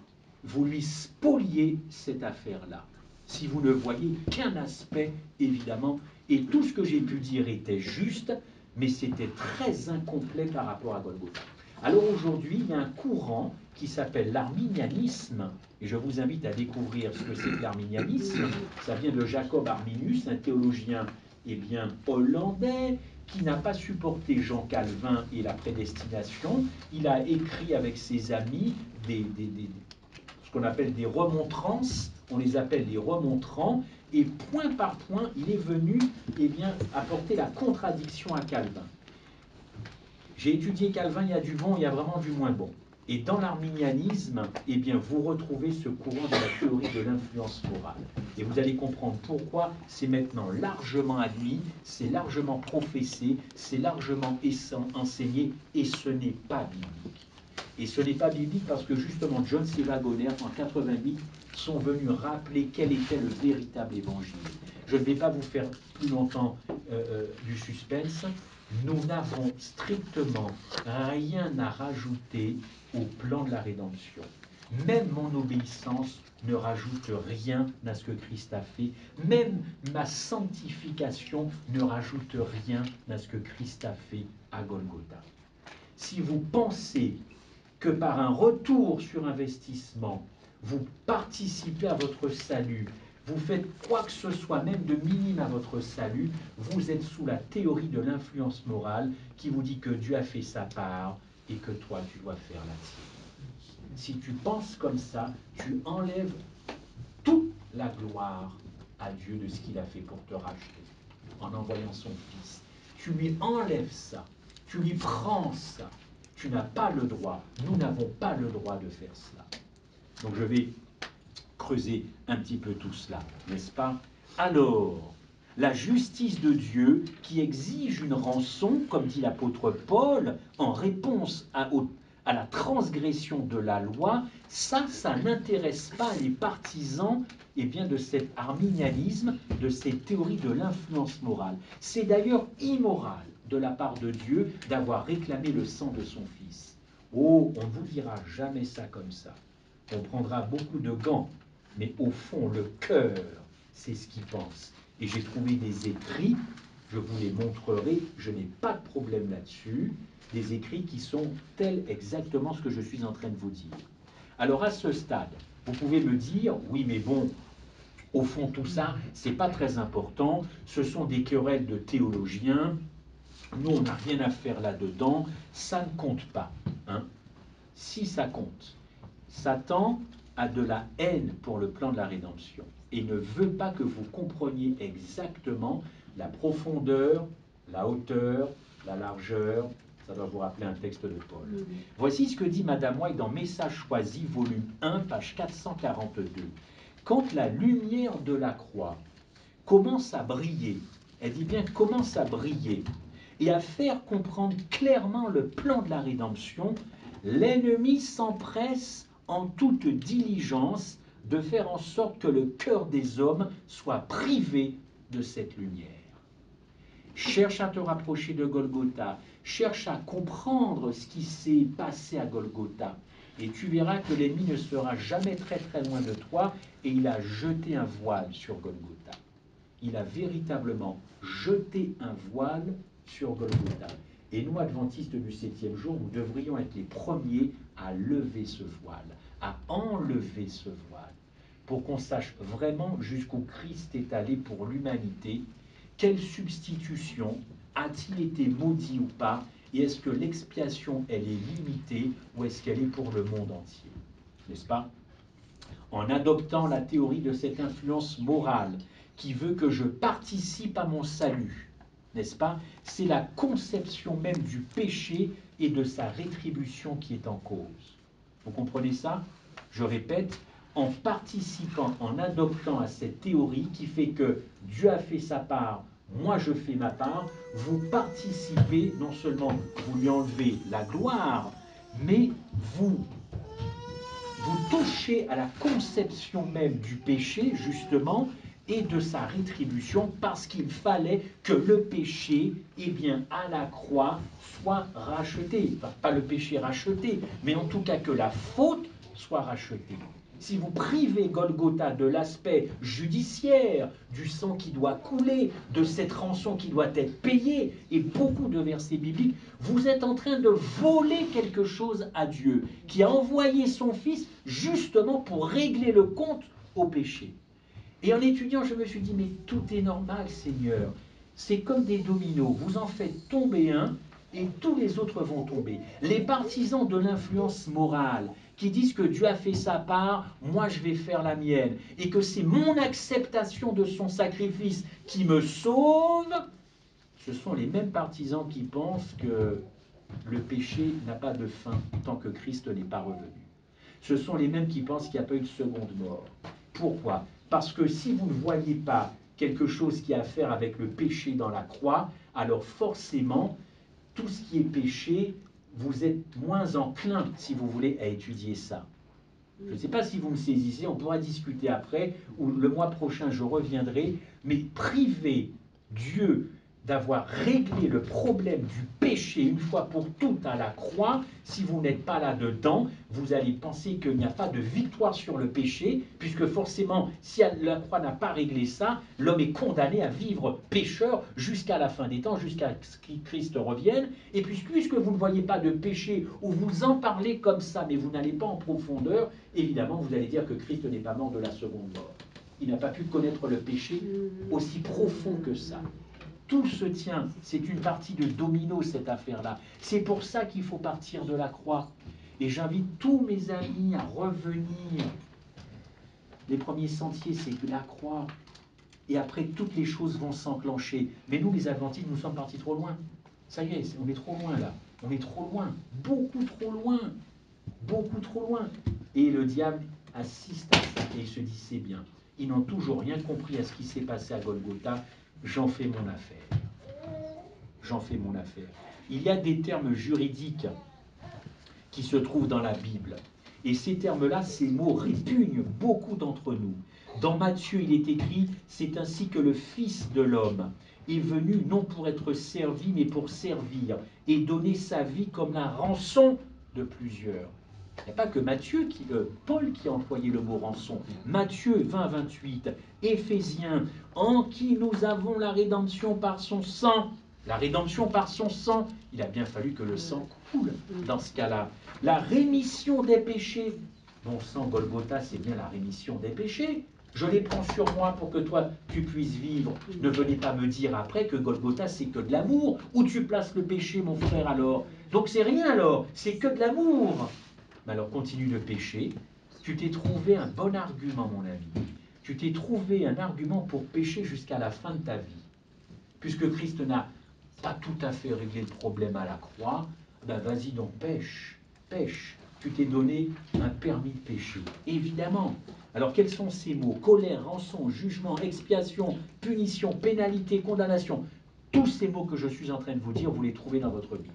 vous lui spoliez cette affaire-là. Si vous ne voyez qu'un aspect, évidemment, et tout ce que j'ai pu dire était juste, mais c'était très incomplet par rapport à Golgotha. Alors aujourd'hui, il y a un courant qui s'appelle l'arminianisme, et je vous invite à découvrir ce que c'est que l'arminianisme. Ça vient de Jacob Arminius, un théologien hollandais, qui n'a pas supporté Jean Calvin et la prédestination. Il a écrit avec ses amis ce qu'on appelle des remontrances, on les appelle les remontrants, et point par point, il est venu apporter la contradiction à Calvin. J'ai étudié Calvin, il y a du bon, il y a vraiment du moins bon. Et dans l'arminianisme, vous retrouvez ce courant de la théorie de l'influence morale. Et vous allez comprendre pourquoi c'est maintenant largement admis, c'est largement professé, c'est largement enseigné, et ce n'est pas biblique. Et ce n'est pas biblique parce que justement John C. Wagoner, en 88, sont venus rappeler quel était le véritable évangile. Je ne vais pas vous faire plus longtemps du suspense, nous n'avons strictement rien à rajouter au plan de la rédemption. Même mon obéissance ne rajoute rien à ce que Christ a fait. Même ma sanctification ne rajoute rien à ce que Christ a fait à Golgotha. Si vous pensez que par un retour sur investissement, vous participez à votre salut, vous faites quoi que ce soit, même de minime à votre salut, vous êtes sous la théorie de l'influence morale qui vous dit que Dieu a fait sa part et que toi, tu dois faire la tienne. Si tu penses comme ça, tu enlèves toute la gloire à Dieu de ce qu'il a fait pour te racheter en envoyant son Fils. Tu lui enlèves ça, tu lui prends ça. Tu n'as pas le droit, nous n'avons pas le droit de faire cela. Donc je vais creuser un petit peu tout cela, n'est-ce pas? Alors, la justice de Dieu qui exige une rançon, comme dit l'apôtre Paul, en réponse à la transgression de la loi, ça n'intéresse pas les partisans de cet arminianisme, de ces théories de l'influence morale. C'est d'ailleurs immoral de la part de Dieu d'avoir réclamé le sang de son Fils. Oh, on ne vous dira jamais ça comme ça. On prendra beaucoup de gants, mais au fond, le cœur, c'est ce qu'il pense. Et j'ai trouvé des écrits, je vous les montrerai, je n'ai pas de problème là-dessus, des écrits qui sont tels exactement ce que je suis en train de vous dire. Alors à ce stade, vous pouvez me dire, oui mais bon, au fond tout ça, c'est pas très important, ce sont des querelles de théologiens, nous on n'a rien à faire là-dedans, ça ne compte pas. Hein. Si ça compte, Satan a de la haine pour le plan de la rédemption et ne veut pas que vous compreniez exactement la profondeur, la hauteur, la largeur. Ça doit vous rappeler un texte de Paul. Voici ce que dit Madame White dans Message choisi, volume 1, page 442. Quand la lumière de la croix commence à briller, elle dit bien commence à briller, et à faire comprendre clairement le plan de la rédemption, l'ennemi s'empresse en toute diligence de faire en sorte que le cœur des hommes soit privé de cette lumière. Cherche à te rapprocher de Golgotha, cherche à comprendre ce qui s'est passé à Golgotha, et tu verras que l'ennemi ne sera jamais très très loin de toi, et il a jeté un voile sur Golgotha. Il a véritablement jeté un voile sur Golgotha. Et nous, adventistes du 7e jour, nous devrions être les premiers à lever ce voile, à enlever ce voile, pour qu'on sache vraiment jusqu'où Christ est allé pour l'humanité, quelle substitution, a-t-il été maudit ou pas, et est-ce que l'expiation, elle est limitée, ou est-ce qu'elle est pour le monde entier, n'est-ce pas? En adoptant la théorie de cette influence morale, qui veut que je participe à mon salut, n'est-ce pas? C'est la conception même du péché et de sa rétribution qui est en cause. Vous comprenez ça? Je répète, en participant, en adoptant à cette théorie qui fait que Dieu a fait sa part, moi je fais ma part, vous participez, non seulement vous lui enlevez la gloire, mais vous touchez à la conception même du péché, justement, et de sa rétribution, parce qu'il fallait que le péché, à la croix, soit racheté. Enfin, pas le péché racheté, mais en tout cas que la faute soit rachetée. Si vous privez Golgotha de l'aspect judiciaire, du sang qui doit couler, de cette rançon qui doit être payée, et beaucoup de versets bibliques, vous êtes en train de voler quelque chose à Dieu, qui a envoyé son Fils justement pour régler le compte au péché. Et en étudiant, je me suis dit, mais tout est normal, Seigneur. C'est comme des dominos. Vous en faites tomber un, et tous les autres vont tomber. Les partisans de l'influence morale, qui disent que Dieu a fait sa part, moi je vais faire la mienne, et que c'est mon acceptation de son sacrifice qui me sauve, ce sont les mêmes partisans qui pensent que le péché n'a pas de fin tant que Christ n'est pas revenu. Ce sont les mêmes qui pensent qu'il n'y a pas eu de seconde mort. Pourquoi? Parce que si vous ne voyez pas quelque chose qui a à faire avec le péché dans la croix, alors forcément, tout ce qui est péché, vous êtes moins enclin, si vous voulez, à étudier ça. Je ne sais pas si vous me saisissez, on pourra discuter après, ou le mois prochain je reviendrai, mais priver Dieu d'avoir réglé le problème du péché une fois pour toutes à la croix. Si vous n'êtes pas là-dedans, vous allez penser qu'il n'y a pas de victoire sur le péché, puisque forcément, si la croix n'a pas réglé ça, l'homme est condamné à vivre pécheur jusqu'à la fin des temps, jusqu'à ce que Christ revienne. Et puisque vous ne voyez pas de péché, ou vous en parlez comme ça, mais vous n'allez pas en profondeur, évidemment, vous allez dire que Christ n'est pas mort de la seconde mort. Il n'a pas pu connaître le péché aussi profond que ça. Tout se tient, c'est une partie de domino cette affaire-là. C'est pour ça qu'il faut partir de la croix. Et j'invite tous mes amis à revenir. Les premiers sentiers, c'est la croix. Et après, toutes les choses vont s'enclencher. Mais nous, les adventistes, nous sommes partis trop loin. Ça y est, on est trop loin là. On est trop loin. Beaucoup trop loin. Beaucoup trop loin. Et le diable assiste à ça et il se dit, c'est bien. Ils n'ont toujours rien compris à ce qui s'est passé à Golgotha. J'en fais mon affaire. J'en fais mon affaire. Il y a des termes juridiques qui se trouvent dans la Bible. Et ces termes-là, ces mots répugnent beaucoup d'entre nous. Dans Matthieu, il est écrit, c'est ainsi que le Fils de l'homme est venu non pour être servi, mais pour servir et donner sa vie comme la rançon de plusieurs. Il n'y a pas que Paul qui a employé le mot rançon. Matthieu 20, 28, Éphésiens, en qui nous avons la rédemption par son sang. La rédemption par son sang, il a bien fallu que le sang coule dans ce cas-là. La rémission des péchés. Bon sang, Golgotha, c'est bien la rémission des péchés. Je les prends sur moi pour que toi, tu puisses vivre. Ne venez pas me dire après que Golgotha, c'est que de l'amour. Où tu places le péché, mon frère, alors? Donc c'est rien alors, c'est que de l'amour. Mais alors continue de pécher. Tu t'es trouvé un bon argument, mon ami. Tu t'es trouvé un argument pour pécher jusqu'à la fin de ta vie. Puisque Christ n'a pas tout à fait réglé le problème à la croix, ben vas-y donc pêche, pêche. Tu t'es donné un permis de pécher, évidemment. Alors quels sont ces mots? Colère, rançon, jugement, expiation, punition, pénalité, condamnation. Tous ces mots que je suis en train de vous dire, vous les trouvez dans votre Bible.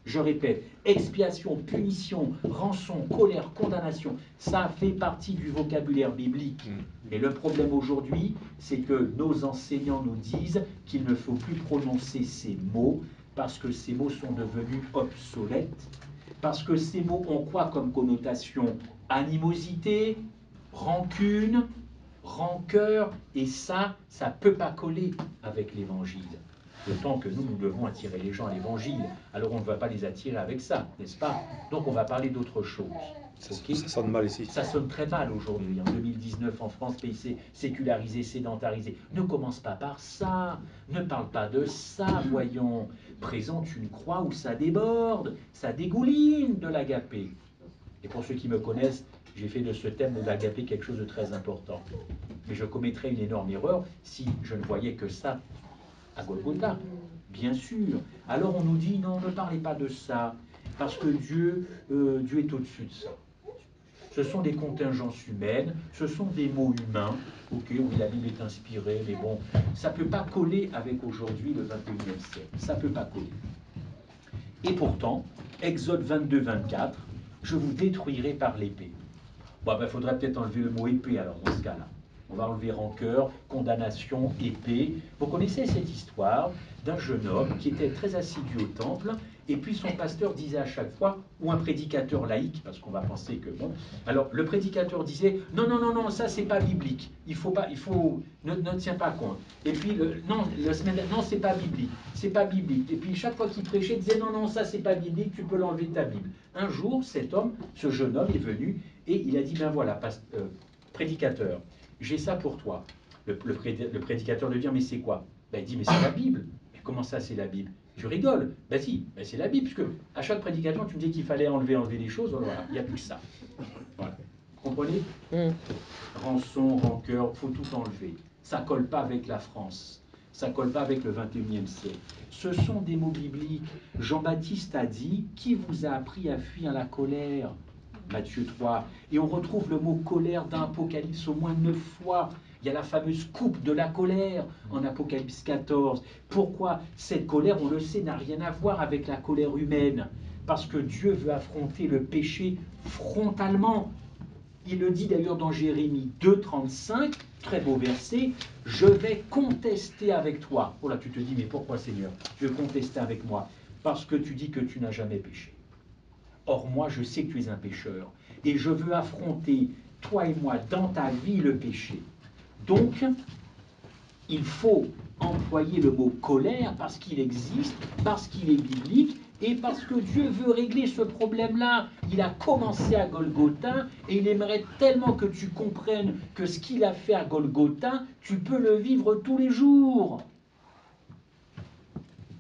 Je répète, expiation, punition, rançon, colère, condamnation, ça fait partie du vocabulaire biblique. Mais le problème aujourd'hui, c'est que nos enseignants nous disent qu'il ne faut plus prononcer ces mots parce que ces mots sont devenus obsolètes, parce que ces mots ont quoi comme connotation? Animosité, rancune, rancœur, et ça ne peut pas coller avec l'évangile. D'autant que nous devons attirer les gens à l'évangile. Alors on ne va pas les attirer avec ça, n'est-ce pas? Donc on va parler d'autre chose. Okay? Ça sonne mal ici. Ça sonne très mal aujourd'hui, en 2019 en France, pays sécularisé, sédentarisé. Ne commence pas par ça, ne parle pas de ça, voyons. Présente une croix où ça déborde, ça dégouline de l'agapé. Et pour ceux qui me connaissent, j'ai fait de ce thème de l'agapé quelque chose de très important. Mais je commettrais une énorme erreur si je ne voyais que ça à Golgotha, bien sûr. Alors on nous dit, non, ne parlez pas de ça, parce que Dieu est au-dessus de ça. Ce sont des contingences humaines, ce sont des mots humains, ok, oui, la Bible est inspirée, mais bon, ça ne peut pas coller avec aujourd'hui le 21e siècle, ça ne peut pas coller. Et pourtant, Exode 22, 24, je vous détruirai par l'épée. Bon, ben, faudrait peut-être enlever le mot épée alors dans ce cas-là. On va enlever rancœur, condamnation, épée. Vous connaissez cette histoire d'un jeune homme qui était très assidu au temple, et puis son pasteur disait à chaque fois, ou un prédicateur laïque, parce qu'on va penser que bon. Alors le prédicateur disait, non, non, non, non, ça c'est pas biblique. Ne tiens pas compte. Et puis non, c'est pas biblique, c'est pas biblique. Et puis chaque fois qu'il prêchait, il disait, non, non, ça c'est pas biblique, tu peux l'enlever de ta Bible. Un jour, ce jeune homme est venu et il a dit, ben voilà, prédicateur, j'ai ça pour toi. Le prédicateur lui dit, mais c'est quoi? Ben, il dit, mais c'est la Bible. Mais comment ça, c'est la Bible? Tu rigoles? Ben si, ben c'est la Bible, puisque à chaque prédication, tu me dis qu'il fallait enlever des choses, voilà, il n'y a plus que ça. Voilà. Vous comprenez? Rançon, rancœur, il faut tout enlever. Ça ne colle pas avec la France. Ça ne colle pas avec le 21e siècle. Ce sont des mots bibliques. Jean-Baptiste a dit, qui vous a appris à fuir la colère? Matthieu 3. Et on retrouve le mot colère dans Apocalypse au moins 9 fois. Il y a la fameuse coupe de la colère en Apocalypse 14. Pourquoi cette colère, on le sait, n'a rien à voir avec la colère humaine? Parce que Dieu veut affronter le péché frontalement. Il le dit d'ailleurs dans Jérémie 2,35, très beau verset, « Je vais contester avec toi. » Oh là, tu te dis, mais pourquoi Seigneur? Tu veux contester avec moi? Parce que tu dis que tu n'as jamais péché. Or, moi, je sais que tu es un pécheur. Et je veux affronter, toi et moi, dans ta vie, le péché. Donc, il faut employer le mot colère parce qu'il existe, parce qu'il est biblique et parce que Dieu veut régler ce problème-là. Il a commencé à Golgotha et il aimerait tellement que tu comprennes que ce qu'il a fait à Golgotha, tu peux le vivre tous les jours.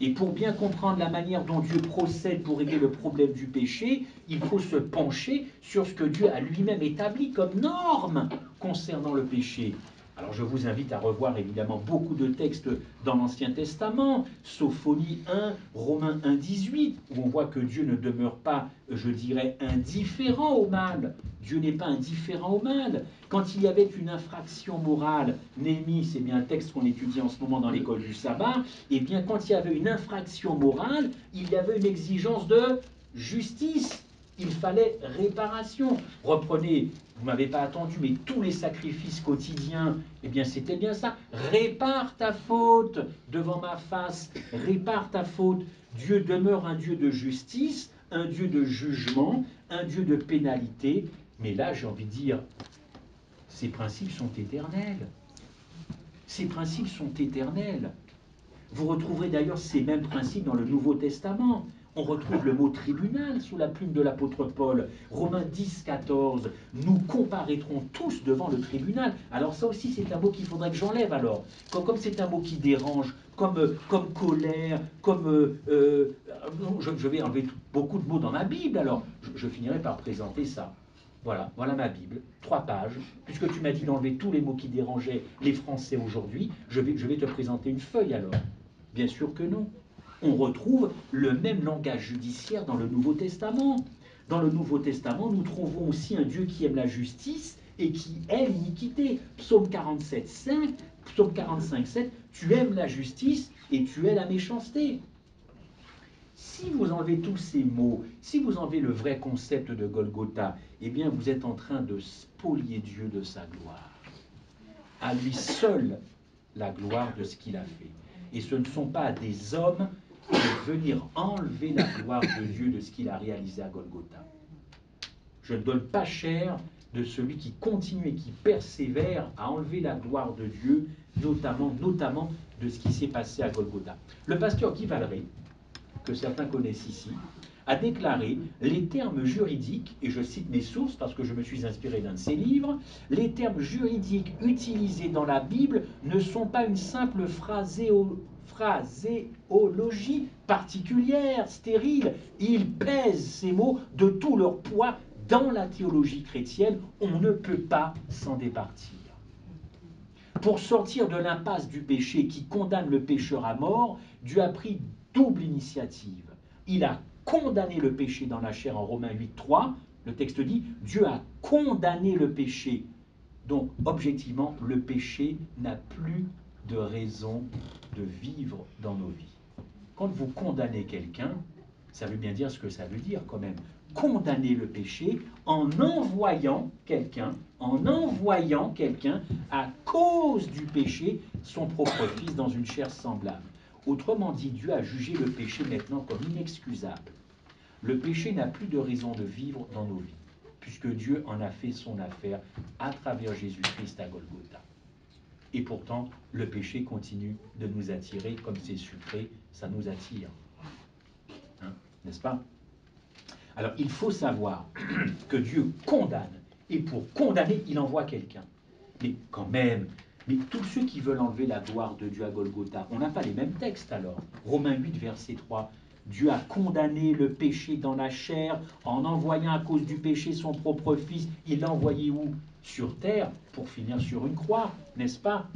Et pour bien comprendre la manière dont Dieu procède pour régler le problème du péché, il faut se pencher sur ce que Dieu a lui-même établi comme norme concernant le péché. Alors je vous invite à revoir évidemment beaucoup de textes dans l'Ancien Testament, Sophonie 1, Romains 1, 18, où on voit que Dieu ne demeure pas, je dirais, indifférent au mal. Dieu n'est pas indifférent au mal. Quand il y avait une infraction morale, Néhémie, c'est bien un texte qu'on étudie en ce moment dans l'école du sabbat, et bien quand il y avait une infraction morale, il y avait une exigence de justice. Il fallait réparation. Reprenez, vous ne m'avez pas attendu, mais tous les sacrifices quotidiens, eh bien c'était bien ça. Répare ta faute devant ma face, répare ta faute. Dieu demeure un Dieu de justice, un Dieu de jugement, un Dieu de pénalité. Mais là, j'ai envie de dire, ces principes sont éternels. Ces principes sont éternels. Vous retrouverez d'ailleurs ces mêmes principes dans le Nouveau Testament. On retrouve le mot tribunal sous la plume de l'apôtre Paul. Romains 10, 14. Nous comparaîtrons tous devant le tribunal. Alors ça aussi, c'est un mot qu'il faudrait que j'enlève alors. Comme c'est un mot qui dérange, comme colère, je vais enlever beaucoup de mots dans ma Bible alors. Je finirai par présenter ça. Voilà ma Bible, 3 pages. Puisque tu m'as dit d'enlever tous les mots qui dérangeaient les Français aujourd'hui, je vais te présenter une feuille alors. Bien sûr que non. On retrouve le même langage judiciaire dans le Nouveau Testament. Dans le Nouveau Testament, nous trouvons aussi un Dieu qui aime la justice et qui aime l'iniquité. Psaume 47, 5, Psaume 45, 7, tu aimes la justice et tu hais la méchanceté. Si vous enlevez tous ces mots, si vous enlevez le vrai concept de Golgotha, eh bien vous êtes en train de spolier Dieu de sa gloire. À lui seul la gloire de ce qu'il a fait. Et ce ne sont pas des hommes qui vont venir enlever la gloire de Dieu de ce qu'il a réalisé à Golgotha. Je ne donne pas cher de celui qui continue et qui persévère à enlever la gloire de Dieu, notamment de ce qui s'est passé à Golgotha. Le pasteur Guy Valeret, que certains connaissent ici, a déclaré les termes juridiques, et je cite mes sources parce que je me suis inspiré d'un de ses livres, les termes juridiques utilisés dans la Bible ne sont pas une simple phraséologie particulière, stérile. Ils pèsent ces mots de tout leur poids dans la théologie chrétienne. On ne peut pas s'en départir. Pour sortir de l'impasse du péché qui condamne le pécheur à mort, Dieu a pris double initiative. Il a condamné le péché dans la chair en Romains 8, 3. Le texte dit, Dieu a condamné le péché. Donc, objectivement, le péché n'a plus de raison de vivre dans nos vies. Quand vous condamnez quelqu'un, ça veut bien dire ce que ça veut dire quand même. Condamner le péché en envoyant quelqu'un à cause du péché, son propre fils dans une chair semblable. Autrement dit, Dieu a jugé le péché maintenant comme inexcusable. Le péché n'a plus de raison de vivre dans nos vies, puisque Dieu en a fait son affaire à travers Jésus-Christ à Golgotha. Et pourtant, le péché continue de nous attirer, comme c'est sucré, ça nous attire. Hein, n'est-ce pas? Alors, il faut savoir que Dieu condamne, et pour condamner, il envoie quelqu'un. Mais quand même, mais tous ceux qui veulent enlever la gloire de Dieu à Golgotha, on n'a pas les mêmes textes alors. Romains 8, verset 3. Dieu a condamné le péché dans la chair en envoyant à cause du péché son propre fils. Il l'a envoyé où? Sur terre, pour finir sur une croix, n'est-ce pas?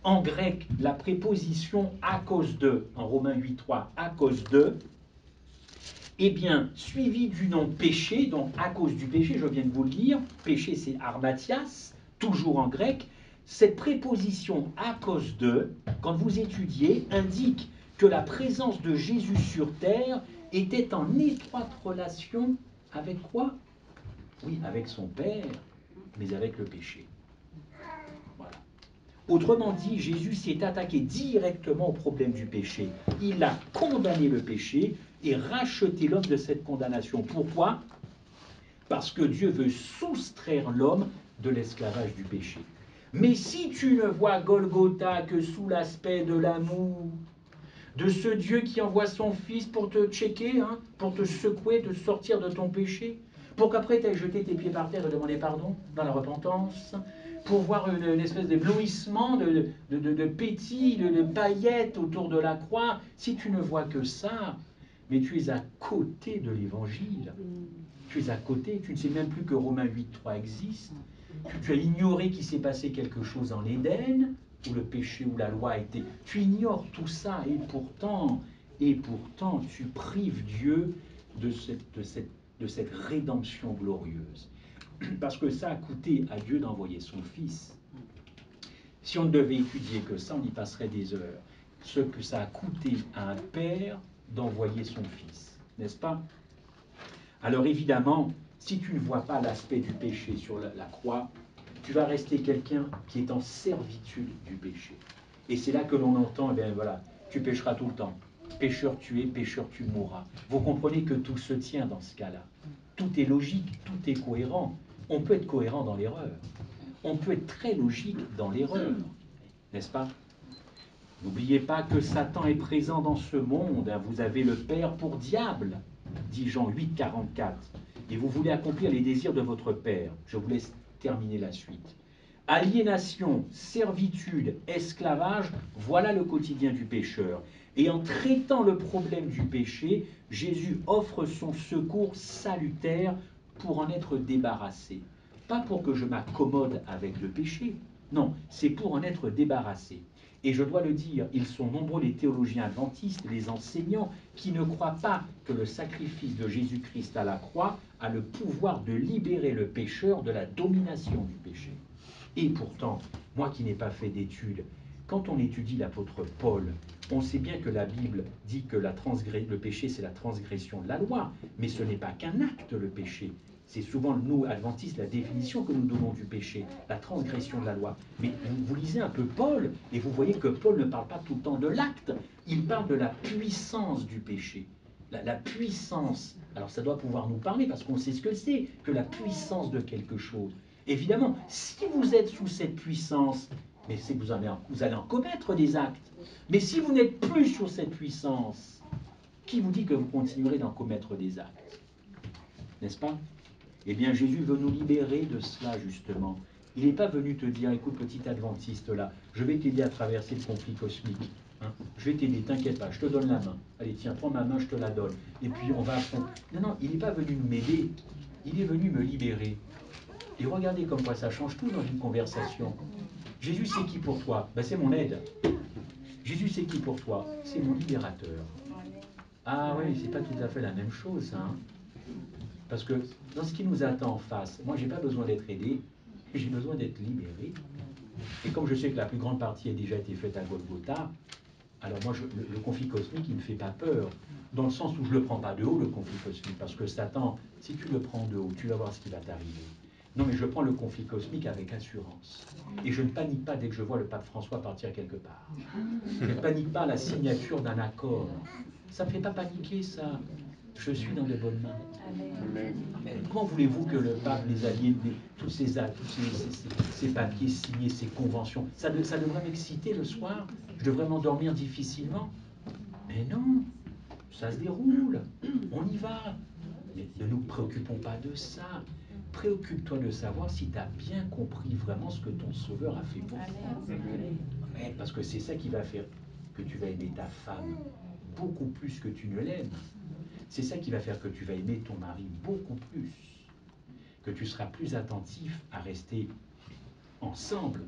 En grec, la préposition à cause de, en Romains 8, 3, à cause de, eh bien, suivi du nom péché, donc à cause du péché, je viens de vous le dire, péché c'est armatias, toujours en grec. Cette préposition à cause de, quand vous étudiez, indique que la présence de Jésus sur terre était en étroite relation avec quoi? Oui, avec son Père. mais avec le péché. Voilà. Autrement dit, Jésus s'est attaqué directement au problème du péché. Il a condamné le péché et racheté l'homme de cette condamnation. Pourquoi? Parce que Dieu veut soustraire l'homme de l'esclavage du péché. Mais si tu ne vois Golgotha que sous l'aspect de l'amour, de ce Dieu qui envoie son Fils pour te checker, hein, pour te secouer, te sortir de ton péché, pour qu'après tu ailles jeter tes pieds par terre et demander pardon dans la repentance, pour voir une espèce d'éblouissement, de pétilles, de paillettes autour de la croix, si tu ne vois que ça, mais tu es à côté de l'Évangile. Tu es à côté, tu ne sais même plus que Romains 8.3 existe. Tu as ignoré qu'il s'est passé quelque chose en Éden, où le péché, où la loi a été... Tu ignores tout ça, et pourtant tu prives Dieu de cette rédemption glorieuse. Parce que ça a coûté à Dieu d'envoyer son Fils. Si on ne devait étudier que ça, on y passerait des heures. Ce que ça a coûté à un père d'envoyer son Fils, n'est-ce pas? Alors évidemment, si tu ne vois pas l'aspect du péché sur la croix, tu vas rester quelqu'un qui est en servitude du péché. Et c'est là que l'on entend, eh bien voilà, tu pécheras tout le temps. Pécheur tu es, pécheur tu mourras. Vous comprenez que tout se tient dans ce cas-là. Tout est logique, tout est cohérent. On peut être cohérent dans l'erreur. On peut être très logique dans l'erreur. N'est-ce pas? N'oubliez pas que Satan est présent dans ce monde. Vous avez le Père pour diable, dit Jean 8, 44. Et vous voulez accomplir les désirs de votre Père. Je vous laisse terminer la suite. Aliénation, servitude, esclavage, voilà le quotidien du pécheur. Et en traitant le problème du péché, Jésus offre son secours salutaire pour en être débarrassé. Pas pour que je m'accommode avec le péché, non, c'est pour en être débarrassé. Et je dois le dire, ils sont nombreux les théologiens adventistes, les enseignants, qui ne croient pas que le sacrifice de Jésus-Christ à la croix a le pouvoir de libérer le pécheur de la domination du péché. Et pourtant, moi qui n'ai pas fait d'études, quand on étudie l'apôtre Paul, on sait bien que la Bible dit que le péché, c'est la transgression de la loi, mais ce n'est pas qu'un acte, le péché. C'est souvent, nous, adventistes, la définition que nous donnons du péché, la transgression de la loi. Mais vous lisez un peu Paul, et vous voyez que Paul ne parle pas tout le temps de l'acte, il parle de la puissance du péché. La puissance, alors ça doit pouvoir nous parler, parce qu'on sait ce que c'est, que la puissance de quelque chose. Évidemment, si vous êtes sous cette puissance, mais c'est que vous allez en commettre des actes. Mais si vous n'êtes plus sur cette puissance, qui vous dit que vous continuerez d'en commettre des actes? N'est-ce pas? Eh bien, Jésus veut nous libérer de cela, justement. Il n'est pas venu te dire, écoute, petit adventiste, là, je vais t'aider à traverser le conflit cosmique. Hein, je vais t'aider, t'inquiète pas, je te donne la main. Allez, tiens, prends ma main, je te la donne. Et puis, on va affronter. Non, non, il n'est pas venu m'aider. Il est venu me libérer. Et regardez comme quoi ça change tout dans une conversation. Jésus, c'est qui pour toi? Ben, c'est mon aide. Jésus, c'est qui pour toi? C'est mon libérateur. Ah oui, c'est pas tout à fait la même chose, hein. Parce que dans ce qui nous attend en face, moi, j'ai pas besoin d'être aidé, j'ai besoin d'être libéré. Et comme je sais que la plus grande partie a déjà été faite à Golgotha, alors moi, le conflit cosmique, il ne me fait pas peur, dans le sens où je ne le prends pas de haut, le conflit cosmique, parce que Satan, si tu le prends de haut, tu vas voir ce qui va t'arriver. Non, mais je prends le conflit cosmique avec assurance. Et je ne panique pas dès que je vois le pape François partir quelque part. Je ne panique pas à la signature d'un accord. Ça ne me fait pas paniquer, ça. Je suis dans de bonnes mains. Amen. Comment voulez-vous que le pape, les alliés, tous ces papiers signés, ces conventions, ça devrait m'exciter le soir? Je devrais m'endormir difficilement? Mais non, ça se déroule, on y va. Mais ne nous préoccupons pas de ça. Préoccupe-toi de savoir si tu as bien compris vraiment ce que ton Sauveur a fait pour toi. Ouais, parce que c'est ça qui va faire que tu vas aimer ta femme beaucoup plus que tu ne l'aimes. C'est ça qui va faire que tu vas aimer ton mari beaucoup plus, que tu seras plus attentif à rester ensemble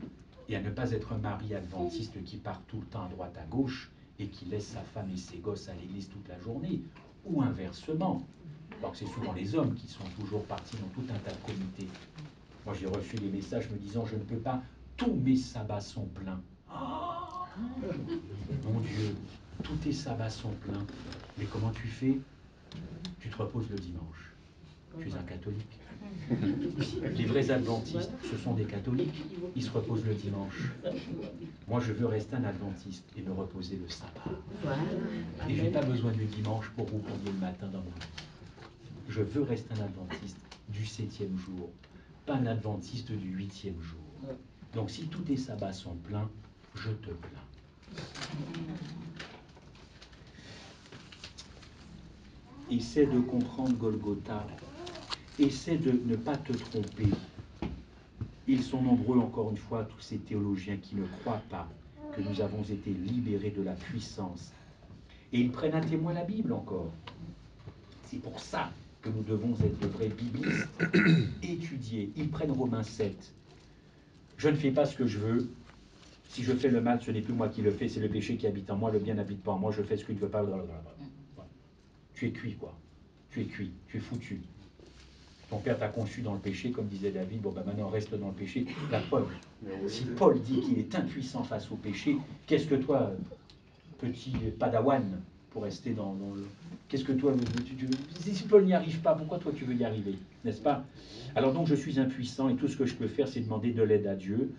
et à ne pas être un mari adventiste qui part tout le temps à droite à gauche et qui laisse sa femme et ses gosses à l'église toute la journée, ou inversement. Alors que c'est souvent les hommes qui sont toujours partis dans tout un tas de comités. Moi j'ai reçu des messages me disant je ne peux pas, tous mes sabbats sont pleins. Oh, mon Dieu, tous tes sabbats sont pleins. Mais comment tu fais? Tu te reposes le dimanche. Tu es un catholique. Les vrais adventistes, ce sont des catholiques. Ils se reposent le dimanche. Moi, je veux rester un adventiste et me reposer le sabbat. Et je n'ai pas besoin du dimanche pour roucouiller le matin dans mon lit. Je veux rester un adventiste du 7e jour, pas un adventiste du 8e jour. Donc si tous tes sabbats sont pleins, je te plains. Essaie de comprendre Golgotha. Essaie de ne pas te tromper. Ils sont nombreux, encore une fois, tous ces théologiens qui ne croient pas que nous avons été libérés de la puissance. Et ils prennent à témoin la Bible encore. C'est pour ça que nous devons être de vrais biblistes, étudier. Ils prennent Romains 7. Je ne fais pas ce que je veux. Si je fais le mal, ce n'est plus moi qui le fais, c'est le péché qui habite en moi, le bien n'habite pas en moi, je fais ce que tu ne veux pas. Tu es cuit, quoi. Tu es cuit, tu es foutu. Ton père t'a conçu dans le péché, comme disait David, bon ben maintenant reste dans le péché. La preuve, si Paul dit qu'il est impuissant face au péché, qu'est-ce que toi, petit padawan, pour rester dans le... Qu'est-ce que toi, si Paul n'y arrive pas, pourquoi toi tu veux y arriver, n'est-ce pas? Alors donc je suis impuissant et tout ce que je peux faire, c'est demander de l'aide à Dieu,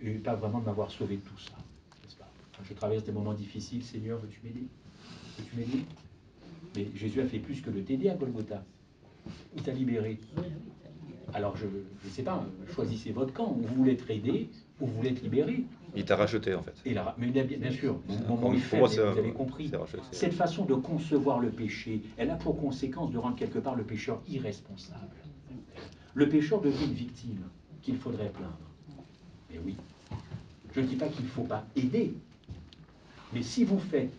et pas vraiment de m'avoir sauvé de tout ça, n'est-ce pas? Je traverse des moments difficiles, Seigneur, veux-tu m'aider? Veux-tu m'aider? Mais Jésus a fait plus que de t'aider à Golgotha. Il t'a libéré. Alors je ne sais pas, choisissez votre camp. Vous voulez être aidé ou vous voulez être libéré. Il t'a racheté en fait. Mais bien sûr, mon mot est Pour faible, moi, vous avez compris. Cette façon de concevoir le péché, elle a pour conséquence de rendre quelque part le pécheur irresponsable. Le pécheur devient une victime qu'il faudrait plaindre. Mais oui, je ne dis pas qu'il ne faut pas aider. Mais si vous faites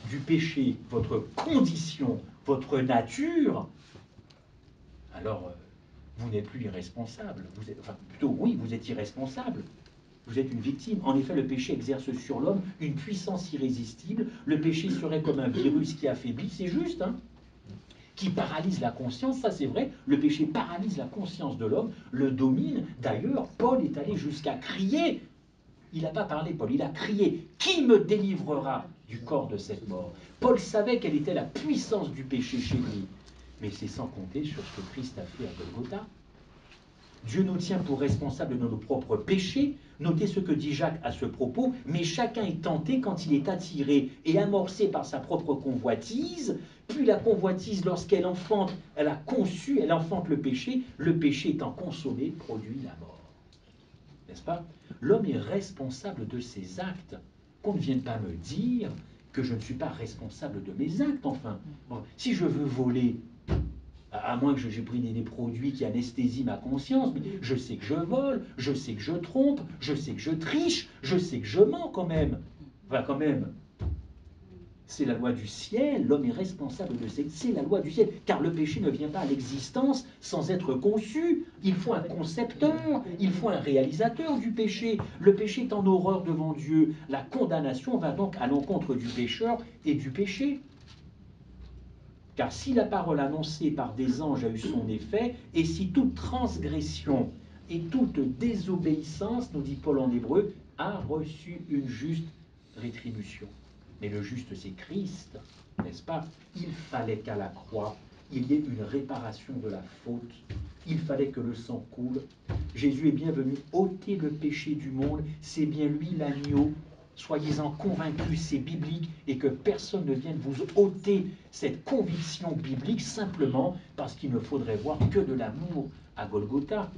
du péché votre condition, votre nature, alors vous n'êtes plus irresponsable. Enfin, plutôt, oui, vous êtes irresponsable. Vous êtes une victime. En effet, le péché exerce sur l'homme une puissance irrésistible. Le péché serait comme un virus qui affaiblit, c'est juste, hein, qui paralyse la conscience, ça c'est vrai. Le péché paralyse la conscience de l'homme, le domine. D'ailleurs, Paul est allé jusqu'à crier. Il n'a pas parlé, Paul, il a crié « Qui me délivrera du corps de cette mort ?» Paul savait quelle était la puissance du péché chez lui. Mais c'est sans compter sur ce que Christ a fait à Golgotha. Dieu nous tient pour responsables de nos propres péchés. Notez ce que dit Jacques à ce propos. Mais chacun est tenté quand il est attiré et amorcé par sa propre convoitise. Puis la convoitise, lorsqu'elle enfante, elle a conçu, elle enfante le péché. Le péché étant consommé, produit la mort. N'est-ce pas? L'homme est responsable de ses actes. Qu'on ne vienne pas me dire que je ne suis pas responsable de mes actes, enfin. Bon, si je veux voler, à moins que j'ai pris des produits qui anesthésient ma conscience, mais je sais que je vole, je sais que je trompe, je sais que je triche, je sais que je mens quand même. Enfin, quand même. C'est la loi du ciel, l'homme est responsable de c'est la loi du ciel, car le péché ne vient pas à l'existence sans être conçu. Il faut un concepteur, il faut un réalisateur du péché. Le péché est en horreur devant Dieu. La condamnation va donc à l'encontre du pécheur et du péché. Car si la parole annoncée par des anges a eu son effet, et si toute transgression et toute désobéissance, nous dit Paul en hébreu, a reçu une juste rétribution. Mais le juste, c'est Christ, n'est-ce pas? Il fallait qu'à la croix, il y ait une réparation de la faute. Il fallait que le sang coule. Jésus est bien venu ôter le péché du monde. C'est bien lui l'agneau. Soyez-en convaincus, c'est biblique, et que personne ne vienne vous ôter cette conviction biblique simplement parce qu'il ne faudrait voir que de l'amour à Golgotha.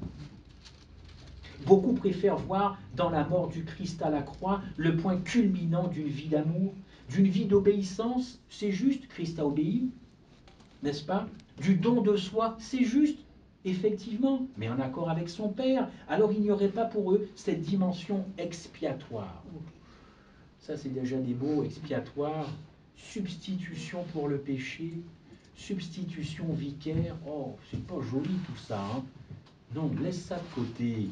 Beaucoup préfèrent voir dans la mort du Christ à la croix le point culminant d'une vie d'amour, d'une vie d'obéissance. C'est juste, Christ a obéi, n'est-ce pas? Du don de soi, c'est juste, effectivement, mais en accord avec son Père. Alors il n'y aurait pas pour eux cette dimension expiatoire. Ça, c'est déjà des mots expiatoires. Substitution pour le péché, substitution vicaire. Oh, c'est pas joli tout ça, hein? Non, laisse ça de côté.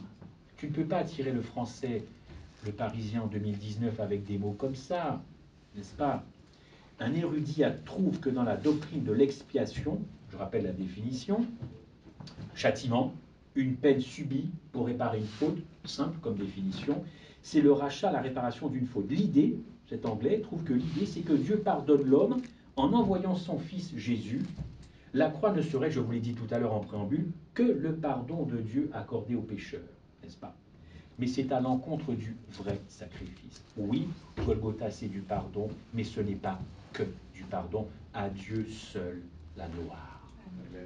Tu ne peux pas attirer le français, le parisien en 2019 avec des mots comme ça, n'est-ce pas? Un érudit trouve que dans la doctrine de l'expiation, je rappelle la définition, châtiment, une peine subie pour réparer une faute, simple comme définition, c'est le rachat, la réparation d'une faute. L'idée, cet anglais trouve que l'idée, c'est que Dieu pardonne l'homme en envoyant son fils Jésus, La croix ne serait, je vous l'ai dit tout à l'heure en préambule, que le pardon de Dieu accordé aux pécheurs, n'est-ce pas? Mais c'est à l'encontre du vrai sacrifice. Oui, Golgotha, c'est du pardon, mais ce n'est pas que du pardon. À Dieu seul la gloire.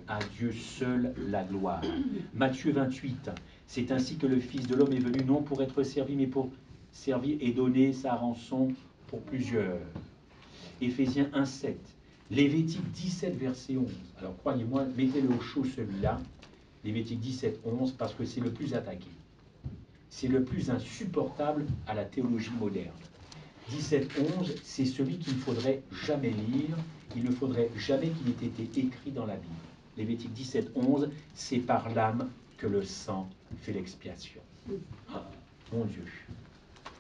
À Dieu seul la gloire. Matthieu 28, c'est ainsi que le Fils de l'homme est venu, non pour être servi, mais pour servir et donner sa rançon pour plusieurs. Éphésiens 1, 7. Lévitique 17, verset 11. Alors croyez-moi, mettez-le au chaud celui-là, Lévitique 17, 11, parce que c'est le plus attaqué. C'est le plus insupportable à la théologie moderne. 17, 11, c'est celui qu'il ne faudrait jamais lire, il ne faudrait jamais qu'il ait été écrit dans la Bible. Lévitique 17, 11, c'est par l'âme que le sang fait l'expiation. Ah, mon Dieu,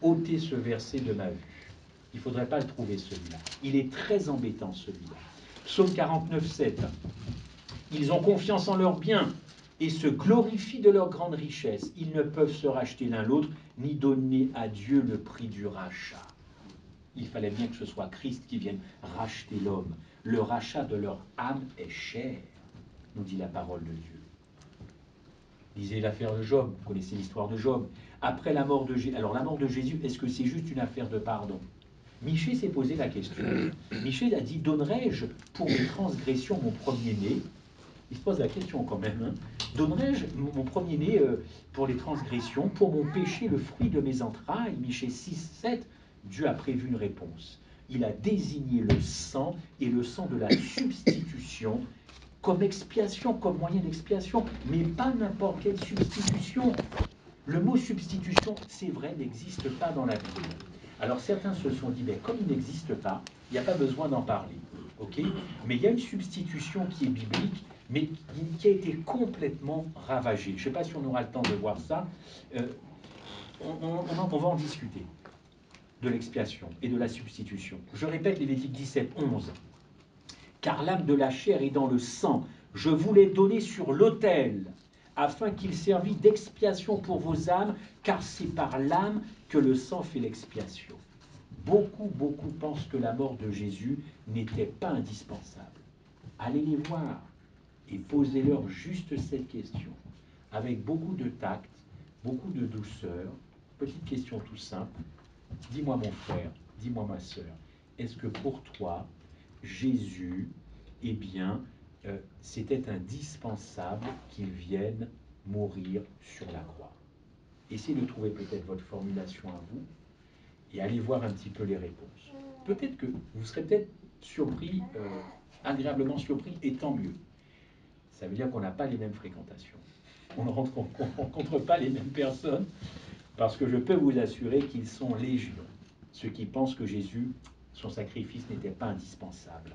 ôtez ce verset de ma vue. Il ne faudrait pas le trouver celui-là. Il est très embêtant celui-là. Psaume 49, 7. Ils ont confiance en leurs biens et se glorifient de leur grande richesse. Ils ne peuvent se racheter l'un l'autre, ni donner à Dieu le prix du rachat. Il fallait bien que ce soit Christ qui vienne racheter l'homme. Le rachat de leur âme est cher, nous dit la parole de Dieu. Lisez l'affaire de Job, vous connaissez l'histoire de Job. Après la mort de Jésus, alors la mort de Jésus, est-ce que c'est juste une affaire de pardon? Michée s'est posé la question. Michée a dit, donnerai-je pour mes transgressions mon premier-né? Il se pose la question quand même. Hein. Donnerai-je mon premier-né pour les transgressions, pour mon péché, le fruit de mes entrailles? Michée 6, 7, Dieu a prévu une réponse. Il a désigné le sang et le sang de la substitution comme expiation, comme moyen d'expiation, mais pas n'importe quelle substitution. Le mot substitution, c'est vrai, n'existe pas dans la Bible. Alors certains se sont dit, ben, comme il n'existe pas, il n'y a pas besoin d'en parler. Okay, mais il y a une substitution qui est biblique, mais qui a été complètement ravagée. Je ne sais pas si on aura le temps de voir ça. On va en discuter, de l'expiation et de la substitution. Je répète Lévitique 17, 11. Car l'âme de la chair est dans le sang. Je vous l'ai donné sur l'autel, afin qu'il servît d'expiation pour vos âmes, car c'est par l'âme que le sang fait l'expiation. Beaucoup pensent que la mort de Jésus n'était pas indispensable. Allez les voir et posez-leur juste cette question, avec beaucoup de tact, beaucoup de douceur. Petite question tout simple. Dis-moi mon frère, dis-moi ma sœur, est-ce que pour toi, Jésus, eh bien, c'était indispensable qu'il vienne mourir sur la croix? Essayez de trouver peut-être votre formulation à vous et allez voir un petit peu les réponses. Peut-être que vous serez peut-être surpris, agréablement surpris, et tant mieux. Ça veut dire qu'on n'a pas les mêmes fréquentations. On ne rencontre pas les mêmes personnes, parce que je peux vous assurer qu'ils sont légion, ceux qui pensent que Jésus, son sacrifice n'était pas indispensable,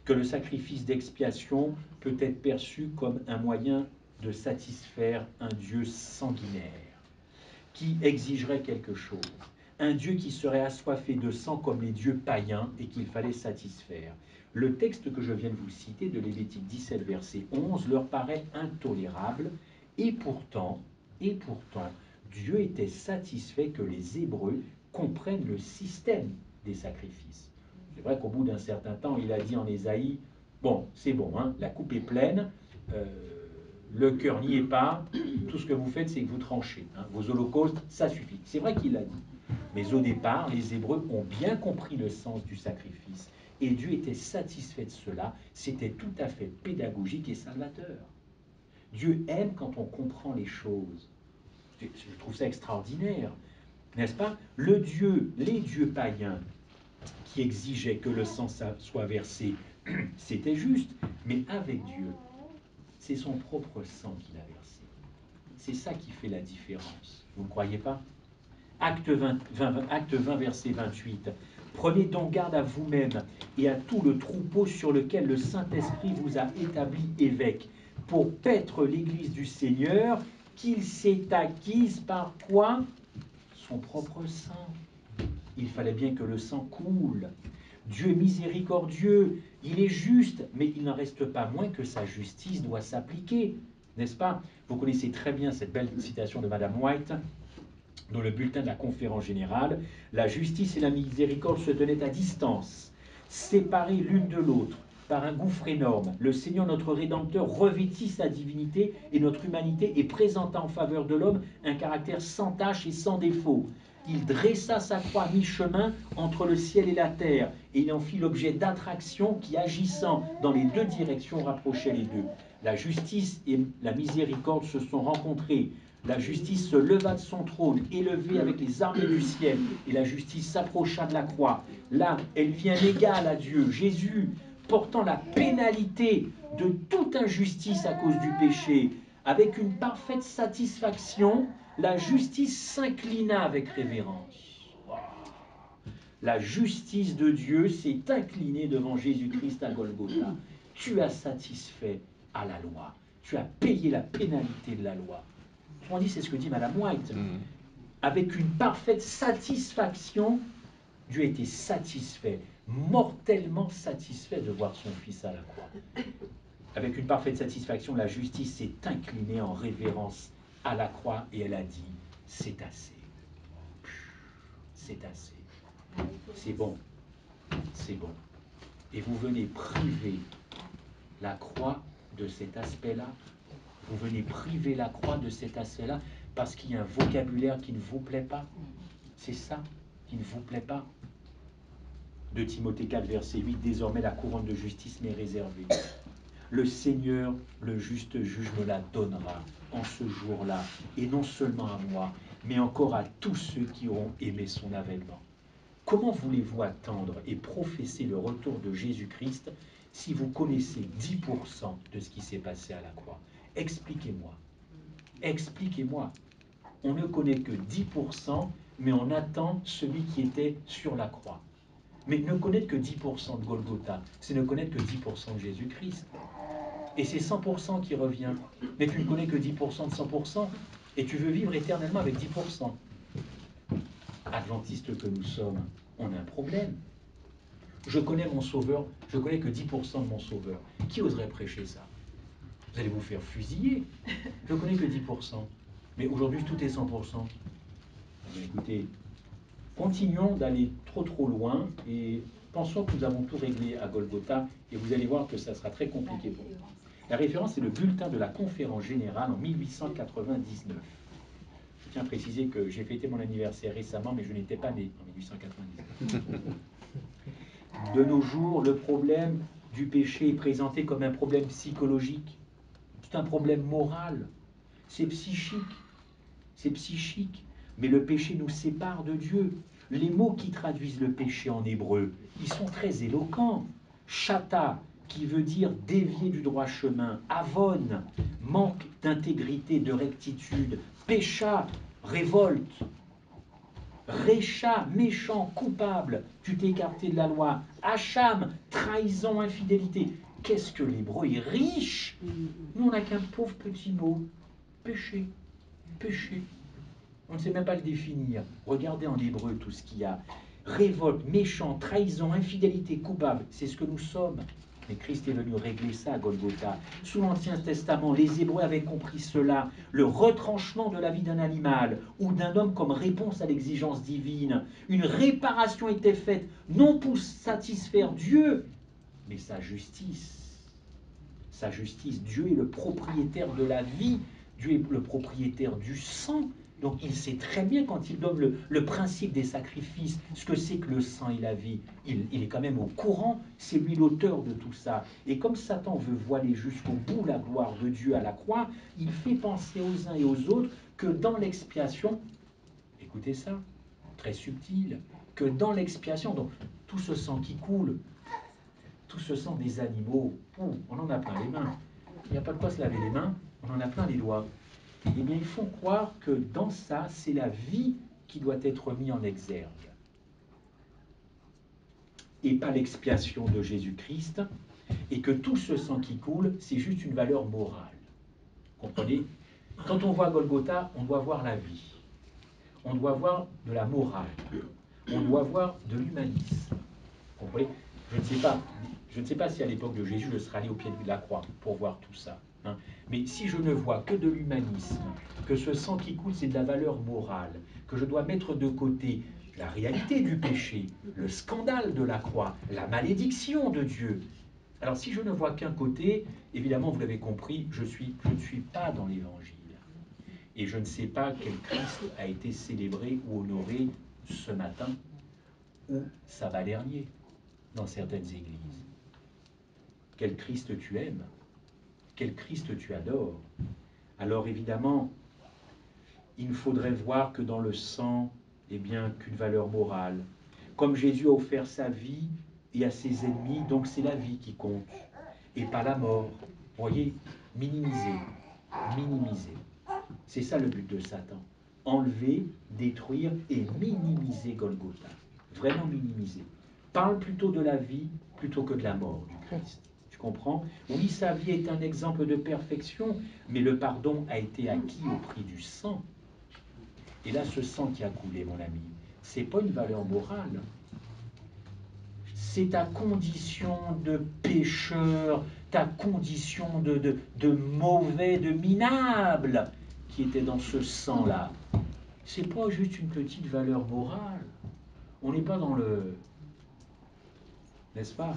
que le sacrifice d'expiation peut être perçu comme un moyen de satisfaire un Dieu sanguinaire, qui exigerait quelque chose, un Dieu qui serait assoiffé de sang comme les dieux païens et qu'il fallait satisfaire. Le texte que je viens de vous citer, de Lévitique 17, verset 11, leur paraît intolérable, et pourtant, Dieu était satisfait que les Hébreux comprennent le système des sacrifices. C'est vrai qu'au bout d'un certain temps, il a dit en Ésaïe, bon, c'est bon, hein, la coupe est pleine, le cœur n'y est pas, tout ce que vous faites, c'est que vous tranchez. Hein, vos holocaustes, ça suffit. C'est vrai qu'il l'a dit. Mais au départ, les Hébreux ont bien compris le sens du sacrifice. Et Dieu était satisfait de cela. C'était tout à fait pédagogique et salvateur. Dieu aime quand on comprend les choses. Je trouve ça extraordinaire, n'est-ce pas? Les dieux païens qui exigeaient que le sang soit versé, c'était juste. Mais avec Dieu, c'est son propre sang qu'il a versé. C'est ça qui fait la différence. Vous ne croyez pas? Acte 20, verset 28. Prenez donc garde à vous-même et à tout le troupeau sur lequel le Saint-Esprit vous a établi évêque, pour paître l'Église du Seigneur, qu'il s'est acquise par quoi? Son propre sang. Il fallait bien que le sang coule. Dieu est miséricordieux, il est juste, mais il n'en reste pas moins que sa justice doit s'appliquer, n'est-ce pas? Vous connaissez très bien cette belle citation de Madame White, dans le bulletin de la conférence générale. La justice et la miséricorde se tenaient à distance, séparées l'une de l'autre. par un gouffre énorme. Le Seigneur, notre Rédempteur, revêtit sa divinité et notre humanité et présenta en faveur de l'homme un caractère sans tache et sans défaut. Il dressa sa croix à mi-chemin entre le ciel et la terre, et il en fit l'objet d'attractions qui, agissant dans les deux directions, rapprochaient les deux. La justice et la miséricorde se sont rencontrées. La justice se leva de son trône, élevée avec les armées du ciel, et la justice s'approcha de la croix. Là, elle vient égale à Dieu. Jésus, portant la pénalité de toute injustice à cause du péché, avec une parfaite satisfaction, la justice s'inclina avec révérence. Wow. La justice de Dieu s'est inclinée devant Jésus-Christ à Golgotha. Tu as satisfait à la loi. Tu as payé la pénalité de la loi. On dit, c'est ce que dit Madame White. Avec une parfaite satisfaction, Dieu était satisfait, mortellement satisfait de voir son Fils à la croix. Avec une parfaite satisfaction, la justice s'est inclinée en révérence à la croix et elle a dit, c'est assez. C'est assez. C'est bon. C'est bon. Et vous venez priver la croix de cet aspect-là. Vous venez priver la croix de cet aspect-là parce qu'il y a un vocabulaire qui ne vous plaît pas. C'est ça qui ne vous plaît pas. De Timothée 4, verset 8, désormais la couronne de justice m'est réservée. Le Seigneur, le juste juge, me la donnera en ce jour-là, et non seulement à moi, mais encore à tous ceux qui auront aimé son avènement. Comment voulez-vous attendre et professer le retour de Jésus-Christ si vous connaissez 10% de ce qui s'est passé à la croix? Expliquez-moi. Expliquez-moi. On ne connaît que 10%, mais on attend celui qui était sur la croix. Mais ne connaître que 10% de Golgotha, c'est ne connaître que 10% de Jésus-Christ. Et c'est 100% qui revient. Mais tu ne connais que 10% de 100%, et tu veux vivre éternellement avec 10%. Adventistes que nous sommes, on a un problème. Je connais mon sauveur, je connais que 10% de mon sauveur. Qui oserait prêcher ça? Vous allez vous faire fusiller. Je connais que 10%. Mais aujourd'hui, tout est 100%. Mais écoutez, continuons d'aller trop loin et pensons que nous avons tout réglé à Golgotha et vous allez voir que ça sera très compliqué pour nous. La référence est le bulletin de la conférence générale en 1899. Je tiens à préciser que j'ai fêté mon anniversaire récemment, mais je n'étais pas né en 1899. De nos jours, le problème du péché est présenté comme un problème psychologique. C'est un problème moral. C'est psychique. C'est psychique. Mais le péché nous sépare de Dieu. Les mots qui traduisent le péché en hébreu, ils sont très éloquents. Chata, qui veut dire dévier du droit chemin. Avon, manque d'intégrité, de rectitude. Pécha, révolte. Récha, méchant, coupable, tu t'es écarté de la loi. Hacham, trahison, infidélité. Qu'est-ce que l'hébreu est riche? Nous, on n'a qu'un pauvre petit mot. Péché. Péché. On ne sait même pas le définir. Regardez en hébreu tout ce qu'il y a. Révolte, méchant, trahison, infidélité, coupable. C'est ce que nous sommes. Mais Christ est venu régler ça à Golgotha. Sous l'Ancien Testament, les Hébreux avaient compris cela. Le retranchement de la vie d'un animal ou d'un homme comme réponse à l'exigence divine. Une réparation était faite, non pour satisfaire Dieu, mais sa justice. Sa justice. Dieu est le propriétaire de la vie. Dieu est le propriétaire du sang. Donc il sait très bien quand il donne le principe des sacrifices, ce que c'est que le sang et la vie. Il est quand même au courant, c'est lui l'auteur de tout ça. Et comme Satan veut voiler jusqu'au bout la gloire de Dieu à la croix, il fait penser aux uns et aux autres que dans l'expiation, écoutez ça, très subtil, que dans l'expiation, donc tout ce sang qui coule, tout ce sang des animaux, on en a plein les mains. Il n'y a pas de quoi se laver les mains, on en a plein les doigts. Eh bien, ils font croire que dans ça, c'est la vie qui doit être mise en exergue. Et pas l'expiation de Jésus-Christ, et que tout ce sang qui coule, c'est juste une valeur morale. Comprenez? Quand on voit Golgotha, on doit voir la vie. On doit voir de la morale. On doit voir de l'humanisme. Comprenez? Je ne sais pas si à l'époque de Jésus, je serais allé au pied de la croix pour voir tout ça. Hein. Mais si je ne vois que de l'humanisme, que ce sang qui coule, c'est de la valeur morale, que je dois mettre de côté la réalité du péché, le scandale de la croix, la malédiction de Dieu, Alors si je ne vois qu'un côté, évidemment vous l'avez compris, je ne suis pas dans l'Évangile. Et je ne sais pas quel Christ a été célébré ou honoré ce matin, ou sabbat dernier, dans certaines églises. Quel Christ tu aimes? Quel Christ tu adores? Alors évidemment, il ne faudrait voir que dans le sang, eh bien, qu'une valeur morale. Comme Jésus a offert sa vie et à ses ennemis, donc c'est la vie qui compte, et pas la mort. Vous voyez, minimiser, minimiser. C'est ça le but de Satan. Enlever, détruire et minimiser Golgotha. Vraiment minimiser. Parle plutôt de la vie plutôt que de la mort du Christ. Tu comprends? Oui, sa vie est un exemple de perfection, mais le pardon a été acquis au prix du sang. Et là, ce sang qui a coulé, mon ami, c'est pas une valeur morale. C'est ta condition de pécheur, ta condition de mauvais, de minable qui était dans ce sang-là. C'est pas juste une petite valeur morale. On n'est pas dans le... N'est-ce pas?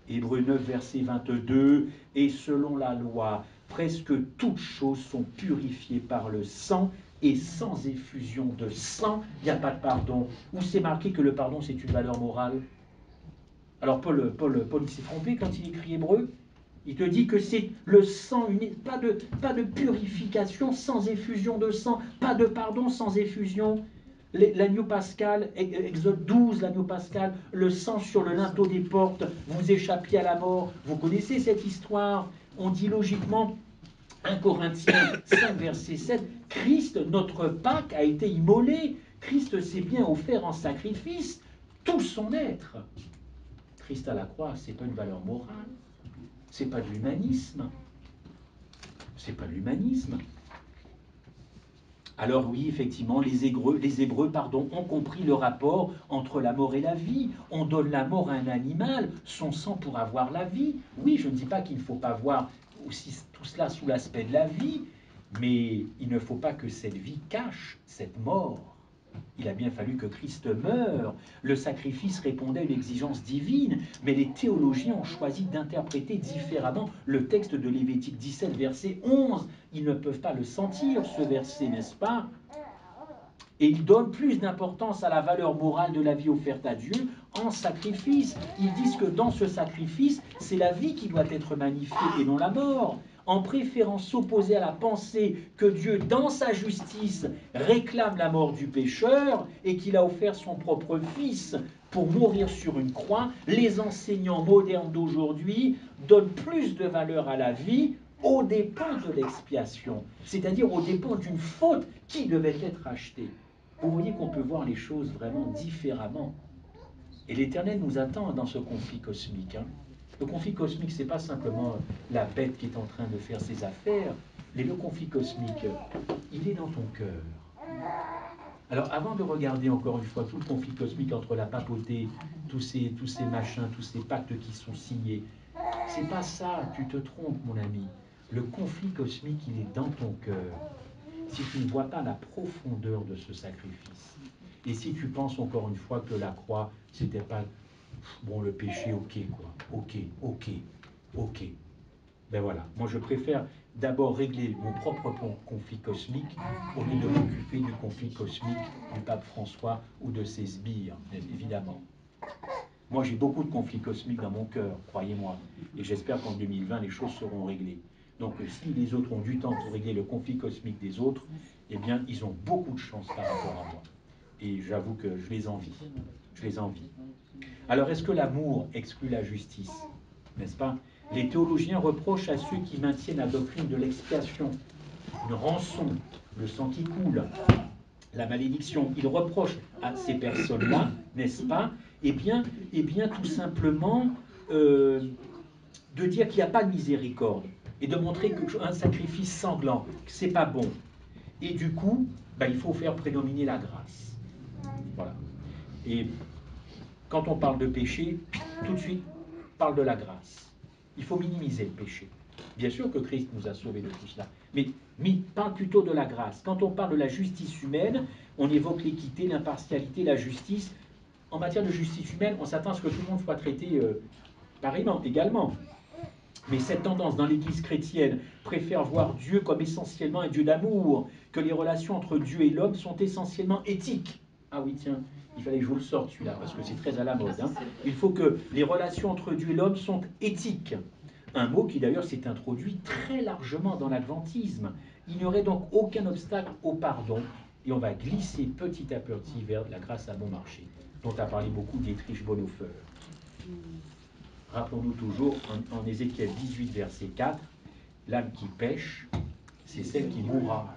Hébreux 9, verset 22, et selon la loi, presque toutes choses sont purifiées par le sang, et sans effusion de sang, il n'y a pas de pardon. Où c'est marqué que le pardon, c'est une valeur morale? Alors Paul il s'est trompé quand il écrit Hébreux. Il te dit que c'est le sang, pas de purification sans effusion de sang, pas de pardon sans effusion. L'agneau pascal, Exode 12, l'agneau pascal, le sang sur le linteau des portes, vous échappiez à la mort. Vous connaissez cette histoire. On dit logiquement, 1 Corinthiens 5, verset 7, Christ, notre Pâque, a été immolé. Christ s'est bien offert en sacrifice, tout son être. Christ à la croix, c'est pas une valeur morale. C'est pas de l'humanisme. C'est pas de l'humanisme. Alors oui, effectivement, les Hébreux, ont compris le rapport entre la mort et la vie. On donne la mort à un animal, son sang pour avoir la vie. Oui, je ne dis pas qu'il ne faut pas voir aussi tout cela sous l'aspect de la vie, mais il ne faut pas que cette vie cache cette mort. Il a bien fallu que Christ meure. Le sacrifice répondait à une exigence divine, mais les théologiens ont choisi d'interpréter différemment le texte de Lévitique 17, verset 11. Ils ne peuvent pas le sentir, ce verset, n'est-ce pas? Et ils donnent plus d'importance à la valeur morale de la vie offerte à Dieu en sacrifice. Ils disent que dans ce sacrifice, c'est la vie qui doit être magnifiée et non la mort, en préférant s'opposer à la pensée que Dieu, dans sa justice, réclame la mort du pécheur et qu'il a offert son propre Fils pour mourir sur une croix. Les enseignants modernes d'aujourd'hui donnent plus de valeur à la vie aux dépens de l'expiation, c'est-à-dire aux dépens d'une faute qui devait être achetée. Vous voyez qu'on peut voir les choses vraiment différemment. Et l'Éternel nous attend dans ce conflit cosmique. Le conflit cosmique, ce n'est pas simplement la bête qui est en train de faire ses affaires, mais le conflit cosmique, il est dans ton cœur. Alors avant de regarder encore une fois tout le conflit cosmique entre la papauté, tous ces machins, tous ces pactes qui sont signés, c'est pas ça, tu te trompes mon ami. Le conflit cosmique, il est dans ton cœur. Si tu ne vois pas la profondeur de ce sacrifice, et si tu penses encore une fois que la croix, c'était pas, bon, le péché, ok, quoi, ok. Ben voilà, moi je préfère d'abord régler mon propre conflit cosmique au lieu de m'occuper du conflit cosmique du pape François ou de ses sbires, évidemment. Moi j'ai beaucoup de conflits cosmiques dans mon cœur, croyez-moi, et j'espère qu'en 2020 les choses seront réglées. Donc si les autres ont du temps pour régler le conflit cosmique des autres, eh bien ils ont beaucoup de chance par rapport à moi. Et j'avoue que je les envie. Je les envie. Alors est-ce que l'amour exclut la justice? N'est-ce pas? Les théologiens reprochent à ceux qui maintiennent la doctrine de l'expiation, une rançon, le sang qui coule, la malédiction. Ils reprochent à ces personnes-là, n'est-ce pas? Eh bien, tout simplement de dire qu'il n'y a pas de miséricorde et de montrer qu'un sacrifice sanglant, c'est pas bon. Et du coup, il faut faire prédominer la grâce. Voilà. Et quand on parle de péché, tout de suite, on parle de la grâce. Il faut minimiser le péché. Bien sûr que Christ nous a sauvés de tout cela, mais parle plutôt de la grâce. Quand on parle de la justice humaine, on évoque l'équité, l'impartialité, la justice. En matière de justice humaine, on s'attend à ce que tout le monde soit traité pareillement, également. Mais cette tendance dans l'Église chrétienne préfère voir Dieu comme essentiellement un Dieu d'amour, que les relations entre Dieu et l'homme sont essentiellement éthiques. Ah oui, tiens, il fallait que je vous le sorte celui-là, parce que c'est très à la mode. Hein. Il faut que les relations entre Dieu et l'homme sont éthiques. Un mot qui d'ailleurs s'est introduit très largement dans l'adventisme. Il n'y aurait donc aucun obstacle au pardon, et on va glisser petit à petit vers la grâce à bon marché, dont a parlé beaucoup Dietrich Bonhoeffer. Rappelons-nous toujours en Ézéchiel 18, verset 4, l'âme qui pêche, c'est celle qui mourra,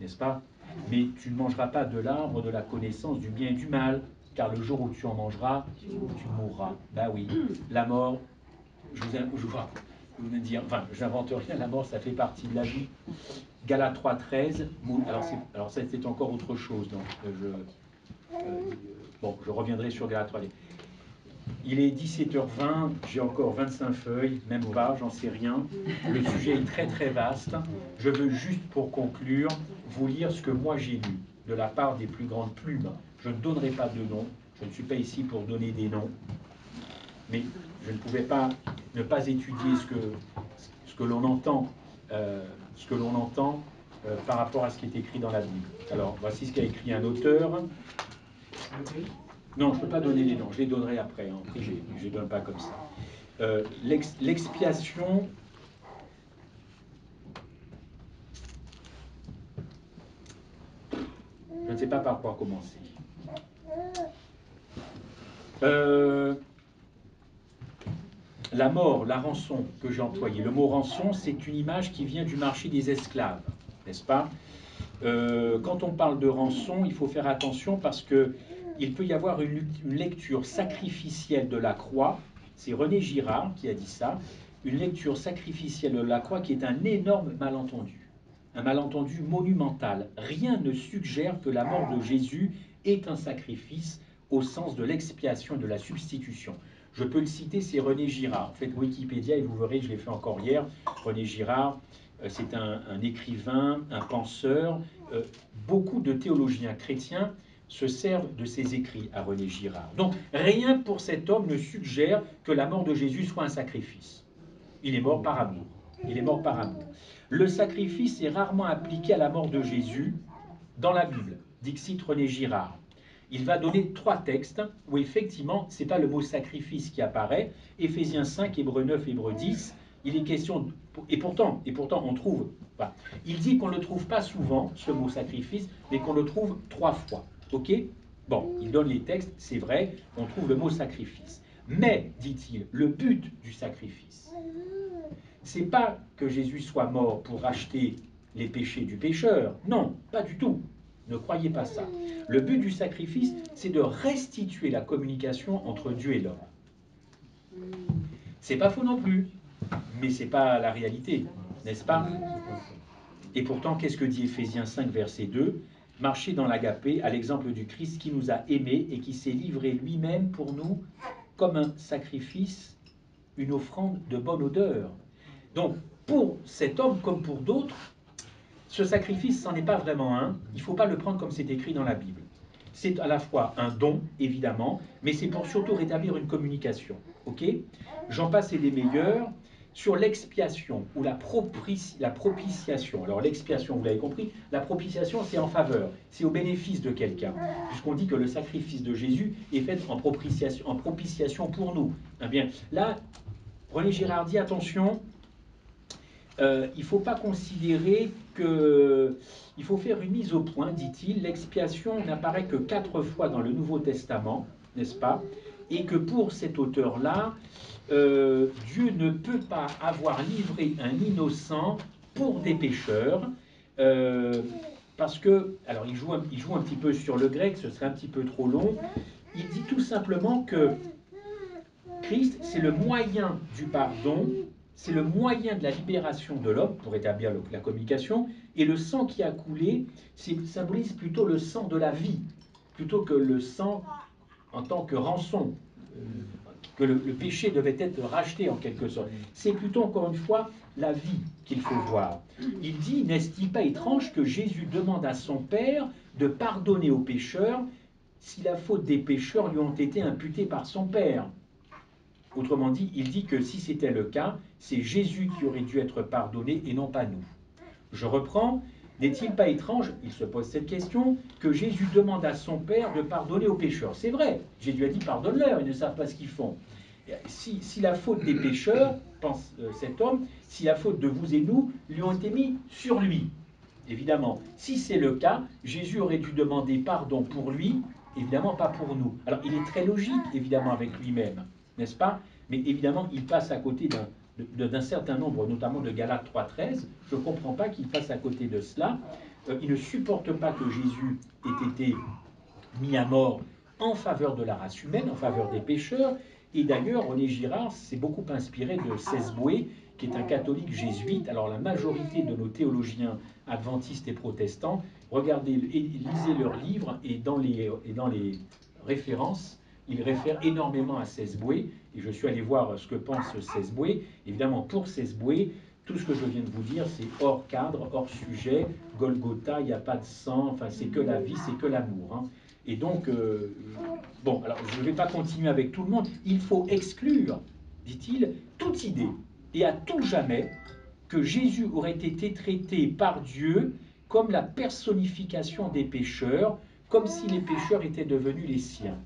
n'est-ce pas? Mais tu ne mangeras pas de l'arbre de la connaissance du bien et du mal, car le jour où tu en mangeras, tu mourras. Ben oui, la mort, je vous dire, enfin, j'invente rien, la mort, ça fait partie de la vie. Galates 3,13, alors ça c'est encore autre chose, donc je reviendrai sur Galates 3. Il est 17h20, j'ai encore 25 feuilles, même pas, j'en sais rien. Le sujet est très très vaste. Je veux juste pour conclure vous lire ce que moi j'ai lu de la part des plus grandes plumes. Je ne donnerai pas de nom, je ne suis pas ici pour donner des noms, mais je ne pouvais pas ne pas étudier ce que l'on entend, par rapport à ce qui est écrit dans la Bible. Alors voici ce qu'a écrit un auteur. Non, je ne peux pas donner les noms, je les donnerai après, en privé, je ne les donne pas comme ça. L'expiation, je ne sais pas par quoi commencer. La mort, la rançon que j'ai employée. Le mot rançon, c'est une image qui vient du marché des esclaves, n'est-ce pas? Quand on parle de rançon, il faut faire attention parce que il peut y avoir une lecture sacrificielle de la croix. C'est René Girard qui a dit ça. Une lecture sacrificielle de la croix qui est un énorme malentendu. Un malentendu monumental. Rien ne suggère que la mort de Jésus est un sacrifice au sens de l'expiation et de la substitution. Je peux le citer, c'est René Girard. Faites Wikipédia et vous verrez, je l'ai fait encore hier. René Girard, c'est un écrivain, un penseur. Beaucoup de théologiens chrétiens se servent de ses écrits à René Girard. Donc rien pour cet homme ne suggère que la mort de Jésus soit un sacrifice. Il est mort par amour. Il est mort par amour. Le sacrifice est rarement appliqué à la mort de Jésus dans la Bible. Dixit René Girard. Il va donner 3 textes où effectivement, ce n'est pas le mot sacrifice qui apparaît. Éphésiens 5, Hébreux 9, Hébreux 10. Il est question, et pourtant on trouve, enfin, il dit qu'on ne le trouve pas souvent, ce mot sacrifice, mais qu'on le trouve 3 fois. Ok? Bon, il donne les textes, c'est vrai, on trouve le mot sacrifice. Mais, dit-il, le but du sacrifice, c'est pas que Jésus soit mort pour racheter les péchés du pécheur. Non, pas du tout. Ne croyez pas ça. Le but du sacrifice, c'est de restituer la communication entre Dieu et l'homme. C'est pas faux non plus, mais c'est pas la réalité, n'est-ce pas? Et pourtant, qu'est-ce que dit Éphésiens 5, verset 2? Marchez dans l'agapé à l'exemple du Christ qui nous a aimés et qui s'est livré lui-même pour nous comme un sacrifice, une offrande de bonne odeur. Donc, pour cet homme comme pour d'autres, ce sacrifice, c'en est pas vraiment un. Il ne faut pas le prendre comme c'est écrit dans la Bible. C'est à la fois un don, évidemment, mais c'est pour surtout rétablir une communication. Ok? J'en passe et des meilleurs sur l'expiation ou la propitiation. Alors l'expiation, vous l'avez compris, la propitiation, c'est en faveur, c'est au bénéfice de quelqu'un, puisqu'on dit que le sacrifice de Jésus est fait en propitiation pour nous. Eh bien, là, René Girard dit, attention, il ne faut pas considérer que... Il faut faire une mise au point, dit-il. L'expiation n'apparaît que 4 fois dans le Nouveau Testament, n'est-ce pas? Et que pour cet auteur-là, Dieu ne peut pas avoir livré un innocent pour des pécheurs, parce que... Alors, il joue un petit peu sur le grec, ce serait un petit peu trop long. Il dit tout simplement que Christ, c'est le moyen du pardon, c'est le moyen de la libération de l'homme pour établir la communication, et le sang qui a coulé symbolise plutôt le sang de la vie, plutôt que le sang en tant que rançon, que le péché devait être racheté en quelque sorte. C'est plutôt, encore une fois, la vie qu'il faut voir. Il dit, n'est-il pas étrange que Jésus demande à son Père de pardonner aux pécheurs si la faute des pécheurs lui ont été imputées par son Père? Autrement dit, il dit que si c'était le cas, c'est Jésus qui aurait dû être pardonné et non pas nous. Je reprends, n'est-il pas étrange, il se pose cette question, que Jésus demande à son Père de pardonner aux pécheurs? C'est vrai, Jésus a dit pardonne-leur, ils ne savent pas ce qu'ils font. Si la faute des pécheurs, pense cet homme, si la faute de vous et nous lui ont été mis sur lui, évidemment. Si c'est le cas, Jésus aurait dû demander pardon pour lui, évidemment pas pour nous. Alors il est très logique, évidemment, avec lui-même, n'est-ce pas? Mais évidemment, il passe à côté d'un certain nombre, notamment de Galates 3,13. Je ne comprends pas qu'il passe à côté de cela. Il ne supporte pas que Jésus ait été mis à mort en faveur de la race humaine, en faveur des pécheurs. Et d'ailleurs, René Girard s'est beaucoup inspiré de Sesboué, qui est un catholique jésuite. Alors la majorité de nos théologiens adventistes et protestants, regardez, lisez leurs livres, et dans les références, ils réfèrent énormément à Sesboué. Et je suis allé voir ce que pense Sesboué. Évidemment, pour Sesboué, tout ce que je viens de vous dire, c'est hors cadre, hors sujet. Golgotha, il n'y a pas de sang, enfin c'est que la vie, c'est que l'amour. Hein. Et donc, bon, alors je ne vais pas continuer avec tout le monde. Il faut exclure, dit-il, toute idée, et à tout jamais, que Jésus aurait été traité par Dieu comme la personnification des pécheurs, comme si les pécheurs étaient devenus les siens.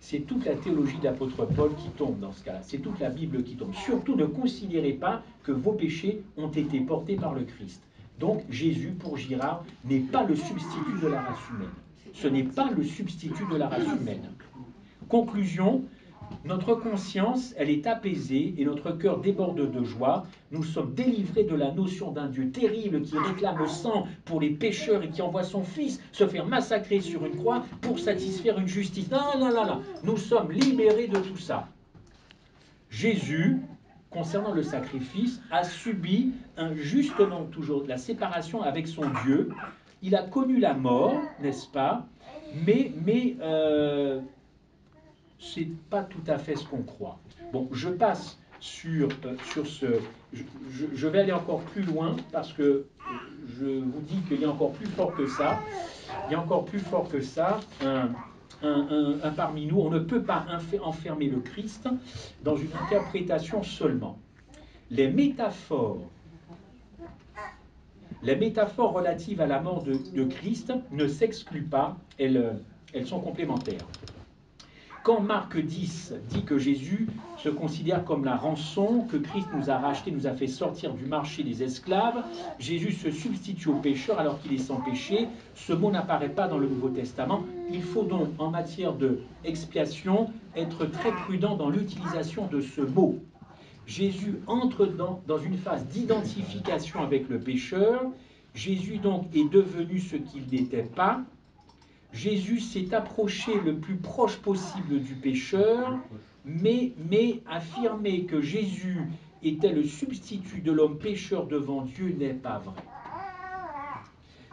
C'est toute la théologie de l'apôtre Paul qui tombe dans ce cas-là. C'est toute la Bible qui tombe. Surtout, ne considérez pas que vos péchés ont été portés par le Christ. Donc, Jésus, pour Girard, n'est pas le substitut de la race humaine. Ce n'est pas le substitut de la race humaine. Conclusion, notre conscience, elle est apaisée et notre cœur déborde de joie. Nous sommes délivrés de la notion d'un Dieu terrible qui réclame le sang pour les pécheurs et qui envoie son Fils se faire massacrer sur une croix pour satisfaire une justice. Non, non, non, non. Nous sommes libérés de tout ça. Jésus, concernant le sacrifice, a subi justement toujours la séparation avec son Dieu. Il a connu la mort, n'est-ce pas? Mais c'est pas tout à fait ce qu'on croit. Bon, je passe sur ce... Je vais aller encore plus loin parce que je vous dis qu'il y a encore plus fort que ça. Il y a encore plus fort que ça. Un parmi nous, on ne peut pas enfermer le Christ dans une interprétation seulement. Les métaphores relatives à la mort de Christ ne s'excluent pas, elles sont complémentaires. Quand Marc 10 dit que Jésus se considère comme la rançon, que Christ nous a racheté, nous a fait sortir du marché des esclaves, Jésus se substitue au pécheur alors qu'il est sans péché, ce mot n'apparaît pas dans le Nouveau Testament. Il faut donc, en matière d'expiation, être très prudent dans l'utilisation de ce mot. Jésus entre dans une phase d'identification avec le pécheur. Jésus donc est devenu ce qu'il n'était pas. Jésus s'est approché le plus proche possible du pécheur, mais affirmer que Jésus était le substitut de l'homme pécheur devant Dieu n'est pas vrai.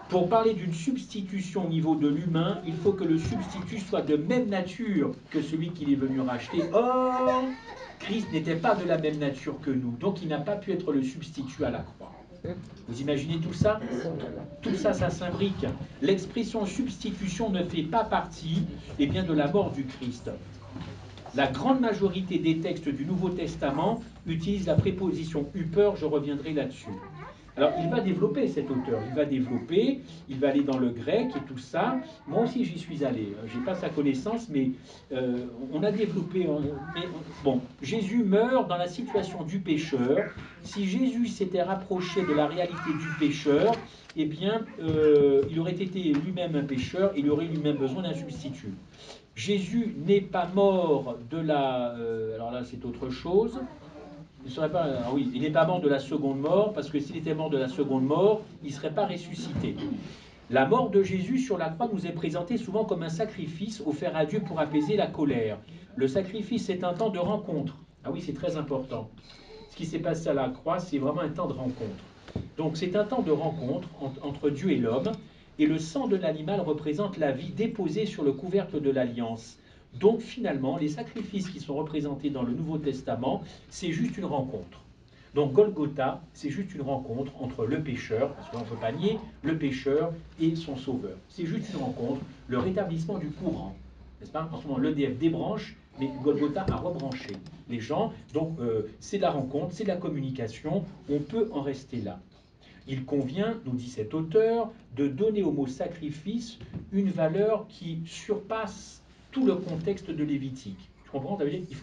Pour parler d'une substitution au niveau de l'humain, il faut que le substitut soit de même nature que celui qu'il est venu racheter. Or, Christ n'était pas de la même nature que nous, donc il n'a pas pu être le substitut à la croix. Vous imaginez tout ça? Tout ça, ça s'imbrique. L'expression substitution ne fait pas partie de la mort du Christ. La grande majorité des textes du Nouveau Testament utilisent la préposition upper, je reviendrai là-dessus. Alors, il va développer cet auteur, il va aller dans le grec et tout ça. Moi aussi, j'y suis allé. Je n'ai pas sa connaissance, mais on a développé. Bon, Jésus meurt dans la situation du pécheur. Si Jésus s'était rapproché de la réalité du pécheur, eh bien, il aurait été lui-même un pécheur, il aurait lui-même besoin d'un substitut. Jésus n'est pas mort de la... alors là, c'est autre chose. Il n'est pas mort de la seconde mort, parce que s'il était mort de la seconde mort, il ne serait pas ressuscité. La mort de Jésus sur la croix nous est présentée souvent comme un sacrifice offert à Dieu pour apaiser la colère. Le sacrifice est un temps de rencontre. Ah oui, c'est très important. Ce qui s'est passé à la croix, c'est vraiment un temps de rencontre. Donc c'est un temps de rencontre entre Dieu et l'homme, et le sang de l'animal représente la vie déposée sur le couvercle de l'alliance. Donc finalement, les sacrifices qui sont représentés dans le Nouveau Testament, c'est juste une rencontre. Donc Golgotha, c'est juste une rencontre entre le pécheur, parce qu'on ne peut pas nier, le pécheur et son sauveur. C'est juste une rencontre, le rétablissement du courant. n'est-ce pas? En ce moment, l'EDF débranche, mais Golgotha a rebranché les gens. Donc, c'est de la rencontre, c'est de la communication. On peut en rester là. Il convient, nous dit cet auteur, de donner au mot sacrifice une valeur qui surpasse tout le contexte de Lévitique. Tu comprends? Il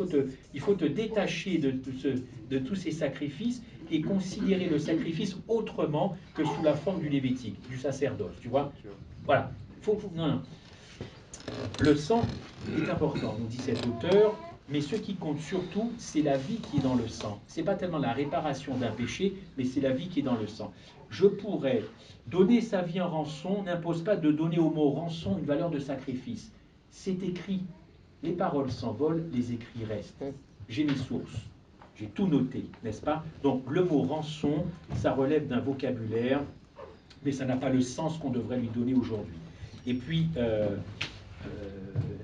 faut te détacher de tous ces sacrifices et considérer le sacrifice autrement que sous la forme du Lévitique, du sacerdoce. Tu vois? Voilà. Non, non. Le sang est important, nous dit cet auteur, mais ce qui compte surtout, c'est la vie qui est dans le sang. Ce n'est pas tellement la réparation d'un péché, mais c'est la vie qui est dans le sang. Je pourrais donner sa vie en rançon, n'impose pas de donner au mot rançon une valeur de sacrifice. C'est écrit. Les paroles s'envolent, les écrits restent. J'ai mes sources. J'ai tout noté, n'est-ce pas? Donc le mot rançon, ça relève d'un vocabulaire, mais ça n'a pas le sens qu'on devrait lui donner aujourd'hui. Et puis,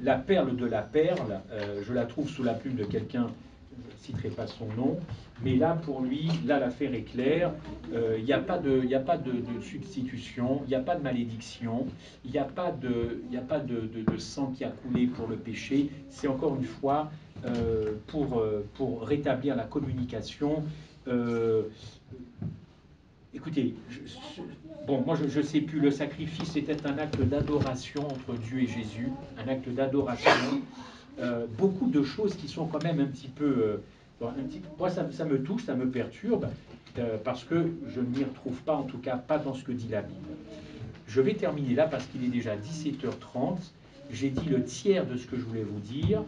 la perle de la perle, je la trouve sous la plume de quelqu'un, je ne citerai pas son nom, mais là, pour lui, là, l'affaire est claire, il n'y a pas de substitution, il n'y a pas de malédiction, il n'y a pas de sang qui a coulé pour le péché, c'est encore une fois pour rétablir la communication. Écoutez, bon, moi je ne sais plus, le sacrifice était un acte d'adoration entre Dieu et Jésus, un acte d'adoration. Beaucoup de choses qui sont quand même un petit peu... moi ça me touche, ça me perturbe, parce que je ne m'y retrouve pas, en tout cas pas dans ce que dit la Bible. Je vais terminer là parce qu'il est déjà 17h30. J'ai dit le tiers de ce que je voulais vous dire,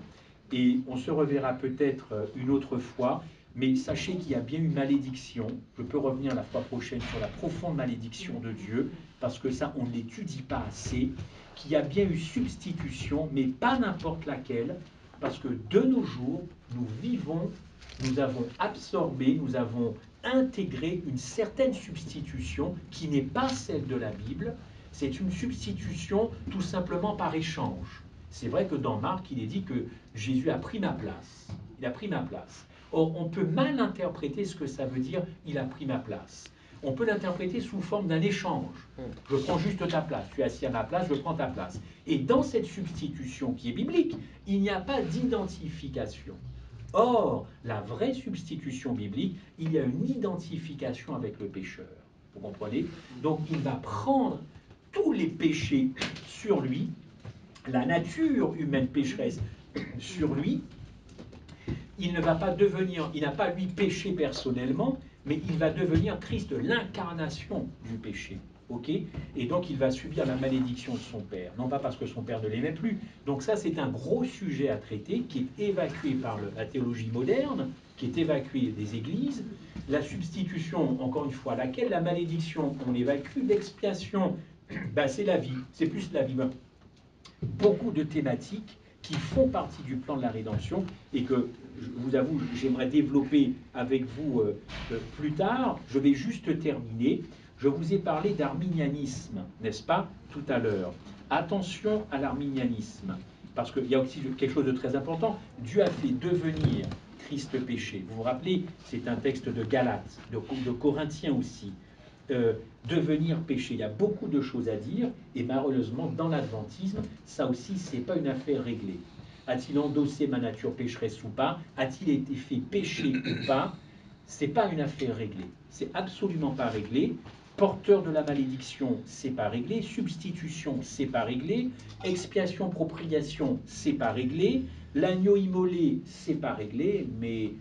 et on se reverra peut-être une autre fois. Mais sachez qu'il y a bien une malédiction. Je peux revenir la fois prochaine sur la profonde malédiction de Dieu, parce que ça, on ne l'étudie pas assez. Qu'il y a bien eu substitution, mais pas n'importe laquelle, parce que de nos jours, nous vivons, nous avons absorbé, nous avons intégré une certaine substitution qui n'est pas celle de la Bible. C'est une substitution tout simplement par échange. C'est vrai que dans Marc, il est dit que Jésus a pris ma place. Il a pris ma place. Or, on peut mal interpréter ce que ça veut dire « il a pris ma place ». On peut l'interpréter sous forme d'un échange. Je prends juste ta place, tu es assis à ma place, je prends ta place. Et dans cette substitution qui est biblique, il n'y a pas d'identification. Or, la vraie substitution biblique, il y a une identification avec le pécheur. Vous comprenez? Donc, il va prendre tous les péchés sur lui, la nature humaine pécheresse sur lui. Il ne va pas devenir, il n'a pas lui péché personnellement, mais il va devenir Christ, l'incarnation du péché. Okay? Et donc il va subir la malédiction de son père, non pas parce que son père ne l'aimait plus. Donc ça, c'est un gros sujet à traiter qui est évacué par la théologie moderne, qui est évacué des églises. La substitution, encore une fois, laquelle la malédiction, on évacue. L'expiation, ben, c'est la vie, c'est plus la vie. Beaucoup de thématiques qui font partie du plan de la rédemption et que, je vous avoue, j'aimerais développer avec vous plus tard. Je vais juste terminer. Je vous ai parlé d'arminianisme, n'est-ce pas, tout à l'heure. Attention à l'arminianisme, parce qu'il y a aussi quelque chose de très important. Dieu a fait devenir Christ péché. Vous vous rappelez, c'est un texte de Galates, de Corinthiens aussi. Devenir péché. Il y a beaucoup de choses à dire, et malheureusement, dans l'adventisme, ça aussi, c'est pas une affaire réglée. A-t-il endossé ma nature pécheresse ou pas? A-t-il été fait péché ou pas? C'est pas une affaire réglée. C'est absolument pas réglé. Porteur de la malédiction, c'est pas réglé. Substitution, c'est pas réglé. Expiation, propriation, c'est pas réglé. L'agneau immolé, c'est pas réglé. Mais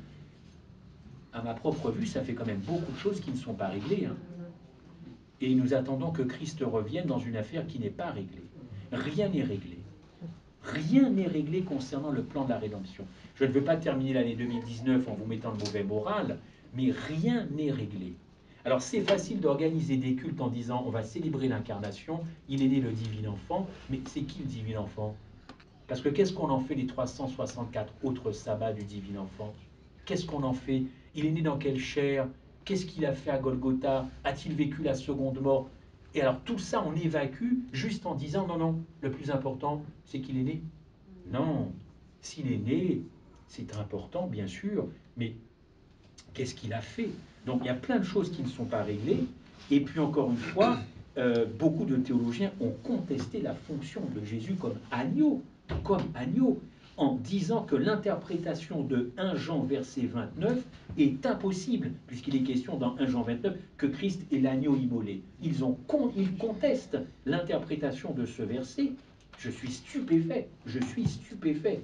à ma propre vue, ça fait quand même beaucoup de choses qui ne sont pas réglées. Hein. Et nous attendons que Christ revienne dans une affaire qui n'est pas réglée. Rien n'est réglé. Rien n'est réglé concernant le plan de la rédemption. Je ne veux pas terminer l'année 2019 en vous mettant le mauvais moral, mais rien n'est réglé. Alors c'est facile d'organiser des cultes en disant on va célébrer l'incarnation, il est né le divin enfant, mais c'est qui le divin enfant? Parce que qu'est-ce qu'on en fait les 364 autres sabbats du divin enfant? Qu'est-ce qu'on en fait? Il est né dans quelle chair? Qu'est-ce qu'il a fait à Golgotha? A-t-il vécu la seconde mort? Et alors tout ça, on évacue juste en disant non, non, le plus important, c'est qu'il est né. Non, s'il est né, c'est important, bien sûr, mais qu'est-ce qu'il a fait? Donc il y a plein de choses qui ne sont pas réglées. Et puis encore une fois, beaucoup de théologiens ont contesté la fonction de Jésus comme agneau. comme agneau, en disant que l'interprétation de 1 Jean verset 29 est impossible, puisqu'il est question dans 1 Jean 29 que Christ est l'agneau immolé. Ils contestent l'interprétation de ce verset. Je suis stupéfait, je suis stupéfait.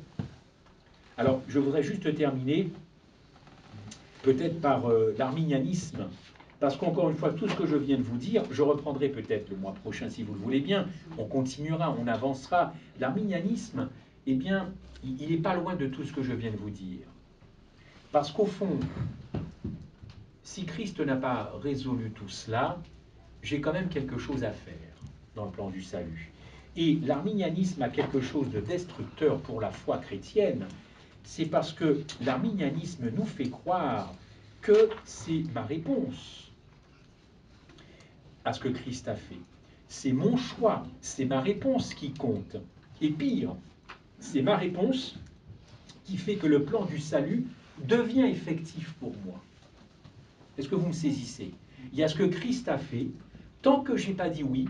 Alors, je voudrais juste terminer peut-être par l'arminianisme, parce qu'encore une fois, tout ce que je viens de vous dire, je reprendrai peut-être le mois prochain, si vous le voulez bien, on continuera, on avancera. L'arminianisme, eh bien, il n'est pas loin de tout ce que je viens de vous dire. Parce qu'au fond, si Christ n'a pas résolu tout cela, j'ai quand même quelque chose à faire dans le plan du salut. Et l'arminianisme a quelque chose de destructeur pour la foi chrétienne, c'est parce que l'arminianisme nous fait croire que c'est ma réponse à ce que Christ a fait. C'est mon choix, c'est ma réponse qui compte. Et pire, c'est ma réponse qui fait que le plan du salut devient effectif pour moi. Est-ce que vous me saisissez? Il y a ce que Christ a fait. Tant que je n'ai pas dit oui,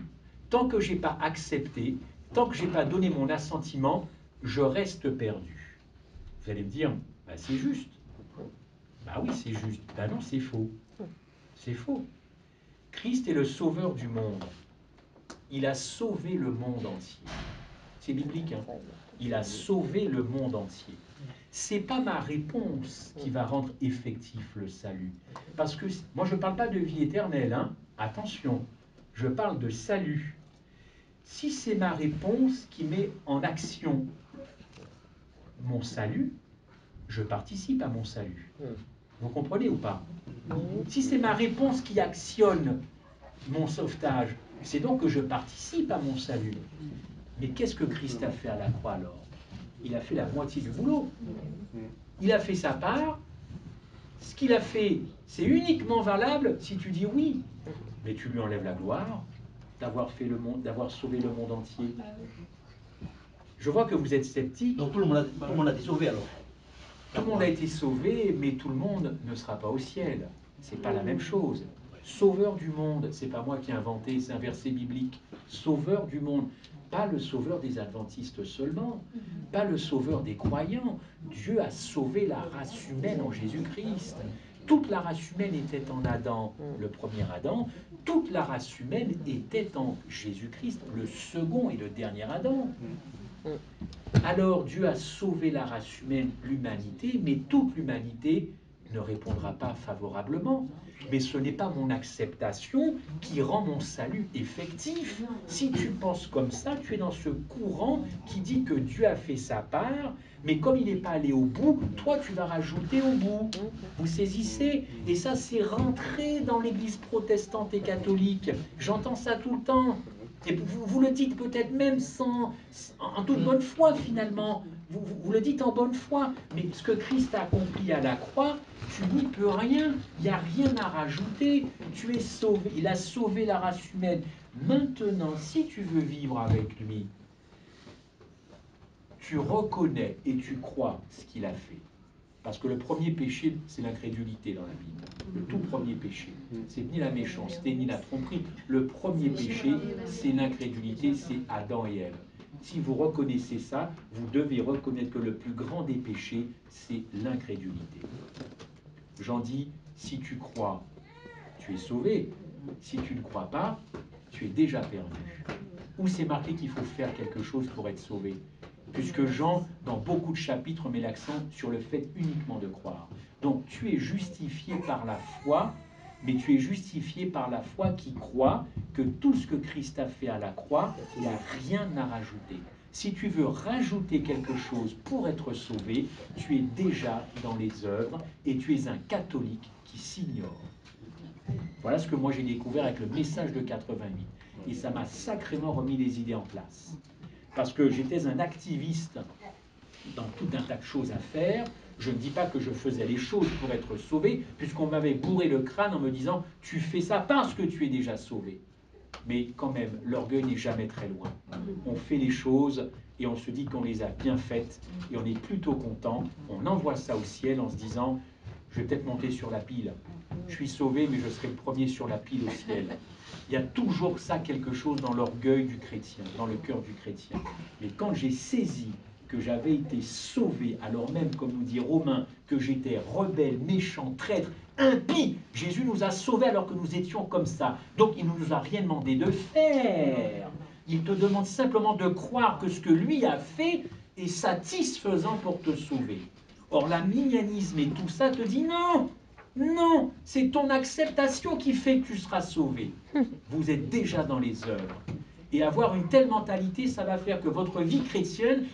tant que je n'ai pas accepté, tant que je n'ai pas donné mon assentiment, je reste perdu. Vous allez me dire, bah, c'est juste. Bah oui, c'est juste. Bah non, c'est faux. C'est faux. Christ est le sauveur du monde. Il a sauvé le monde entier. C'est biblique, hein? Il a sauvé le monde entier. C'est pas ma réponse qui va rendre effectif le salut. Parce que moi, je ne parle pas de vie éternelle, hein? Attention, je parle de salut. Si c'est ma réponse qui met en action mon salut, je participe à mon salut. Vous comprenez ou pas? Si c'est ma réponse qui actionne mon sauvetage, c'est donc que je participe à mon salut. Mais qu'est-ce que Christ a fait à la croix alors? Il a fait la moitié du boulot. Il a fait sa part. Ce qu'il a fait, c'est uniquement valable si tu dis oui. Mais tu lui enlèves la gloire d'avoir fait le monde, d'avoir sauvé le monde entier. Je vois que vous êtes sceptique. Donc tout le monde a été sauvé alors. Tout le monde a été sauvé, mais tout le monde ne sera pas au ciel. C'est pas la même chose. Sauveur du monde, c'est pas moi qui ai inventé, c'est un verset biblique. Sauveur du monde, pas le sauveur des adventistes seulement, pas le sauveur des croyants. Dieu a sauvé la race humaine en Jésus-Christ. Toute la race humaine était en Adam, le premier Adam. Toute la race humaine était en Jésus-Christ, le second et le dernier Adam. Alors Dieu a sauvé la race humaine, l'humanité, mais toute l'humanité ne répondra pas favorablement. Mais ce n'est pas mon acceptation qui rend mon salut effectif. Si tu penses comme ça, tu es dans ce courant qui dit que Dieu a fait sa part, mais comme il n'est pas allé au bout, toi tu vas rajouter au bout. Vous saisissez? Et ça, c'est rentré dans l'église protestante et catholique. J'entends ça tout le temps. Et vous le dites peut-être même en toute bonne foi finalement. Vous le dites en bonne foi. Mais ce que Christ a accompli à la croix, tu n'y peux rien. Il n'y a rien à rajouter. Tu es sauvé. Il a sauvé la race humaine. Maintenant, si tu veux vivre avec lui, tu reconnais et tu crois ce qu'il a fait. Parce que le premier péché, c'est l'incrédulité dans la Bible. Le tout premier péché. C'est ni la méchanceté, ni la tromperie. Le premier péché, c'est l'incrédulité, c'est Adam et Ève. Si vous reconnaissez ça, vous devez reconnaître que le plus grand des péchés, c'est l'incrédulité. Jean dit, si tu crois, tu es sauvé. Si tu ne crois pas, tu es déjà perdu. Ou c'est marqué qu'il faut faire quelque chose pour être sauvé. Puisque Jean, dans beaucoup de chapitres, met l'accent sur le fait uniquement de croire. Donc tu es justifié par la foi, mais tu es justifié par la foi qui croit que tout ce que Christ a fait à la croix, il n'y a rien à rajouter. Si tu veux rajouter quelque chose pour être sauvé, tu es déjà dans les œuvres et tu es un catholique qui s'ignore. Voilà ce que moi j'ai découvert avec le message de 88. Et ça m'a sacrément remis les idées en place. Parce que j'étais un activiste dans tout un tas de choses à faire. Je ne dis pas que je faisais les choses pour être sauvé, puisqu'on m'avait bourré le crâne en me disant « tu fais ça parce que tu es déjà sauvé ». Mais quand même, l'orgueil n'est jamais très loin. On fait les choses et on se dit qu'on les a bien faites et on est plutôt content. On envoie ça au ciel en se disant « je vais peut-être monter sur la pile. Je suis sauvé, mais je serai le premier sur la pile au ciel. » Il y a toujours ça, quelque chose dans l'orgueil du chrétien, dans le cœur du chrétien. Mais quand j'ai saisi que j'avais été sauvé, alors même, comme nous dit Romains, que j'étais rebelle, méchant, traître, impie, Jésus nous a sauvés alors que nous étions comme ça. Donc il ne nous a rien demandé de faire. Il te demande simplement de croire que ce que lui a fait est satisfaisant pour te sauver. Or, l'arminianisme et tout ça te dit non, non, c'est ton acceptation qui fait que tu seras sauvé. Vous êtes déjà dans les œuvres. Et avoir une telle mentalité, ça va faire que votre vie chrétienne,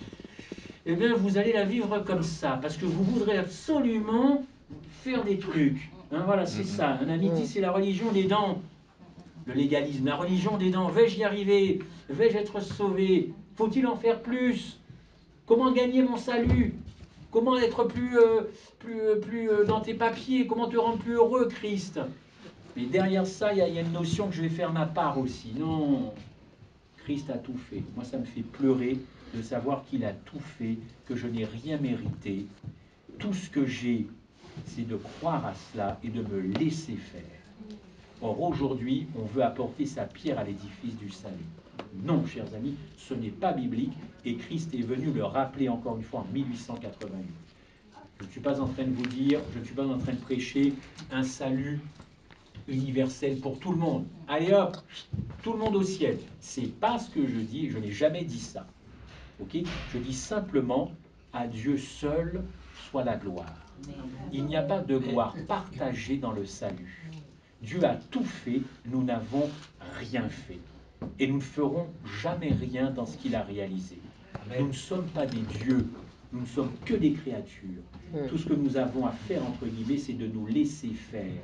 eh bien, vous allez la vivre comme ça, parce que vous voudrez absolument faire des trucs. Hein, voilà, c'est ça. Un ami dit, c'est la religion des dents. Le légalisme, la religion des dents. Vais-je y arriver? Vais-je être sauvé? Faut-il en faire plus? Comment gagner mon salut? Comment être plus dans tes papiers? Comment te rendre plus heureux, Christ? Mais derrière ça, il y a une notion que je vais faire ma part aussi. Non, Christ a tout fait. Moi, ça me fait pleurer de savoir qu'il a tout fait, que je n'ai rien mérité. Tout ce que j'ai, c'est de croire à cela et de me laisser faire. Or, aujourd'hui, on veut apporter sa pierre à l'édifice du salut. Non, chers amis, ce n'est pas biblique, et Christ est venu le rappeler encore une fois en 1888. Je ne suis pas en train de vous dire, je ne suis pas en train de prêcher un salut universel pour tout le monde. Allez hop, tout le monde au ciel. C'est pas ce que je dis, je n'ai jamais dit ça. Ok? Je dis simplement, à Dieu seul soit la gloire. Il n'y a pas de gloire partagée dans le salut. Dieu a tout fait, nous n'avons rien fait. Et nous ne ferons jamais rien dans ce qu'il a réalisé. Nous ne sommes pas des dieux, nous ne sommes que des créatures. Tout ce que nous avons à faire, entre guillemets, c'est de nous laisser faire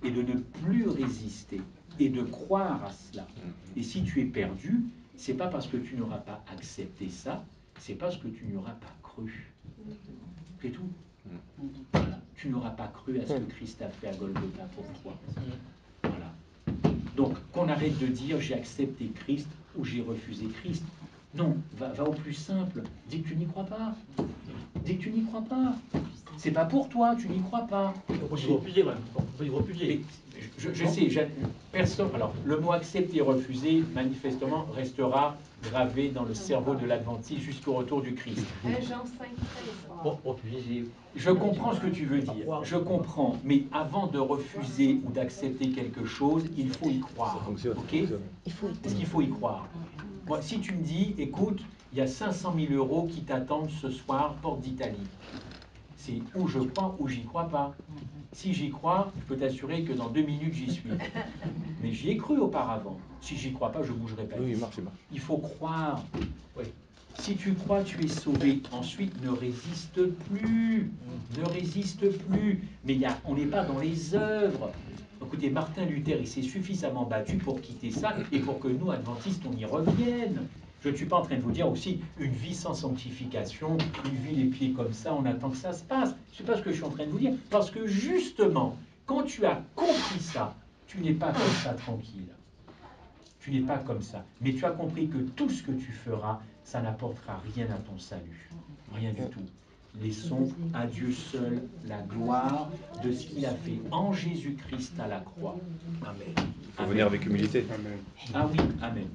et de ne plus résister et de croire à cela. Et si tu es perdu, c'est pas parce que tu n'auras pas accepté ça, c'est parce que tu n'y auras pas cru. C'est tout. Voilà. Tu n'auras pas cru à ce que Christ a fait à Golgotha pour toi. Voilà. Donc, qu'on arrête de dire j'ai accepté Christ ou j'ai refusé Christ. Non, va au plus simple. Dis que tu n'y crois pas. Dis que tu n'y crois pas. C'est pas pour toi, tu n'y crois pas. On peut y refuser, ouais. On peut y refuser. Je sais, personne. Alors, le mot accepter et refuser, manifestement, restera gravé dans le cerveau de l'Adventiste jusqu'au retour du Christ. Jean 5, 13. Refuser. Je comprends ce que tu veux dire. Je comprends. Mais avant de refuser ou d'accepter quelque chose, il faut y croire. Ça fonctionne. Ok? Parce qu'il faut y croire. Moi, si tu me dis, écoute, il y a 500 000 € qui t'attendent ce soir, porte d'Italie. C'est où je crois ou j'y crois pas. Si j'y crois, je peux t'assurer que dans 2 minutes, j'y suis. Mais j'y ai cru auparavant. Si j'y crois pas, je ne bougerai pas. Oui, il marche, il marche. Il faut croire. Oui. Si tu crois, tu es sauvé. Ensuite, ne résiste plus. Ne résiste plus. Mais on n'est pas dans les œuvres. Écoutez, Martin Luther, il s'est suffisamment battu pour quitter ça et pour que nous, adventistes, on y revienne. Je ne suis pas en train de vous dire aussi une vie sans sanctification, une vie les pieds comme ça, on attend que ça se passe. Ce n'est pas ce que je suis en train de vous dire. Parce que justement, quand tu as compris ça, tu n'es pas comme ça tranquille. Tu n'es pas comme ça. Mais tu as compris que tout ce que tu feras, ça n'apportera rien à ton salut. Rien du tout. Laissons à Dieu seul la gloire de ce qu'il a fait en Jésus-Christ à la croix. Amen. Il faut venir avec humilité. Ah oui, amen.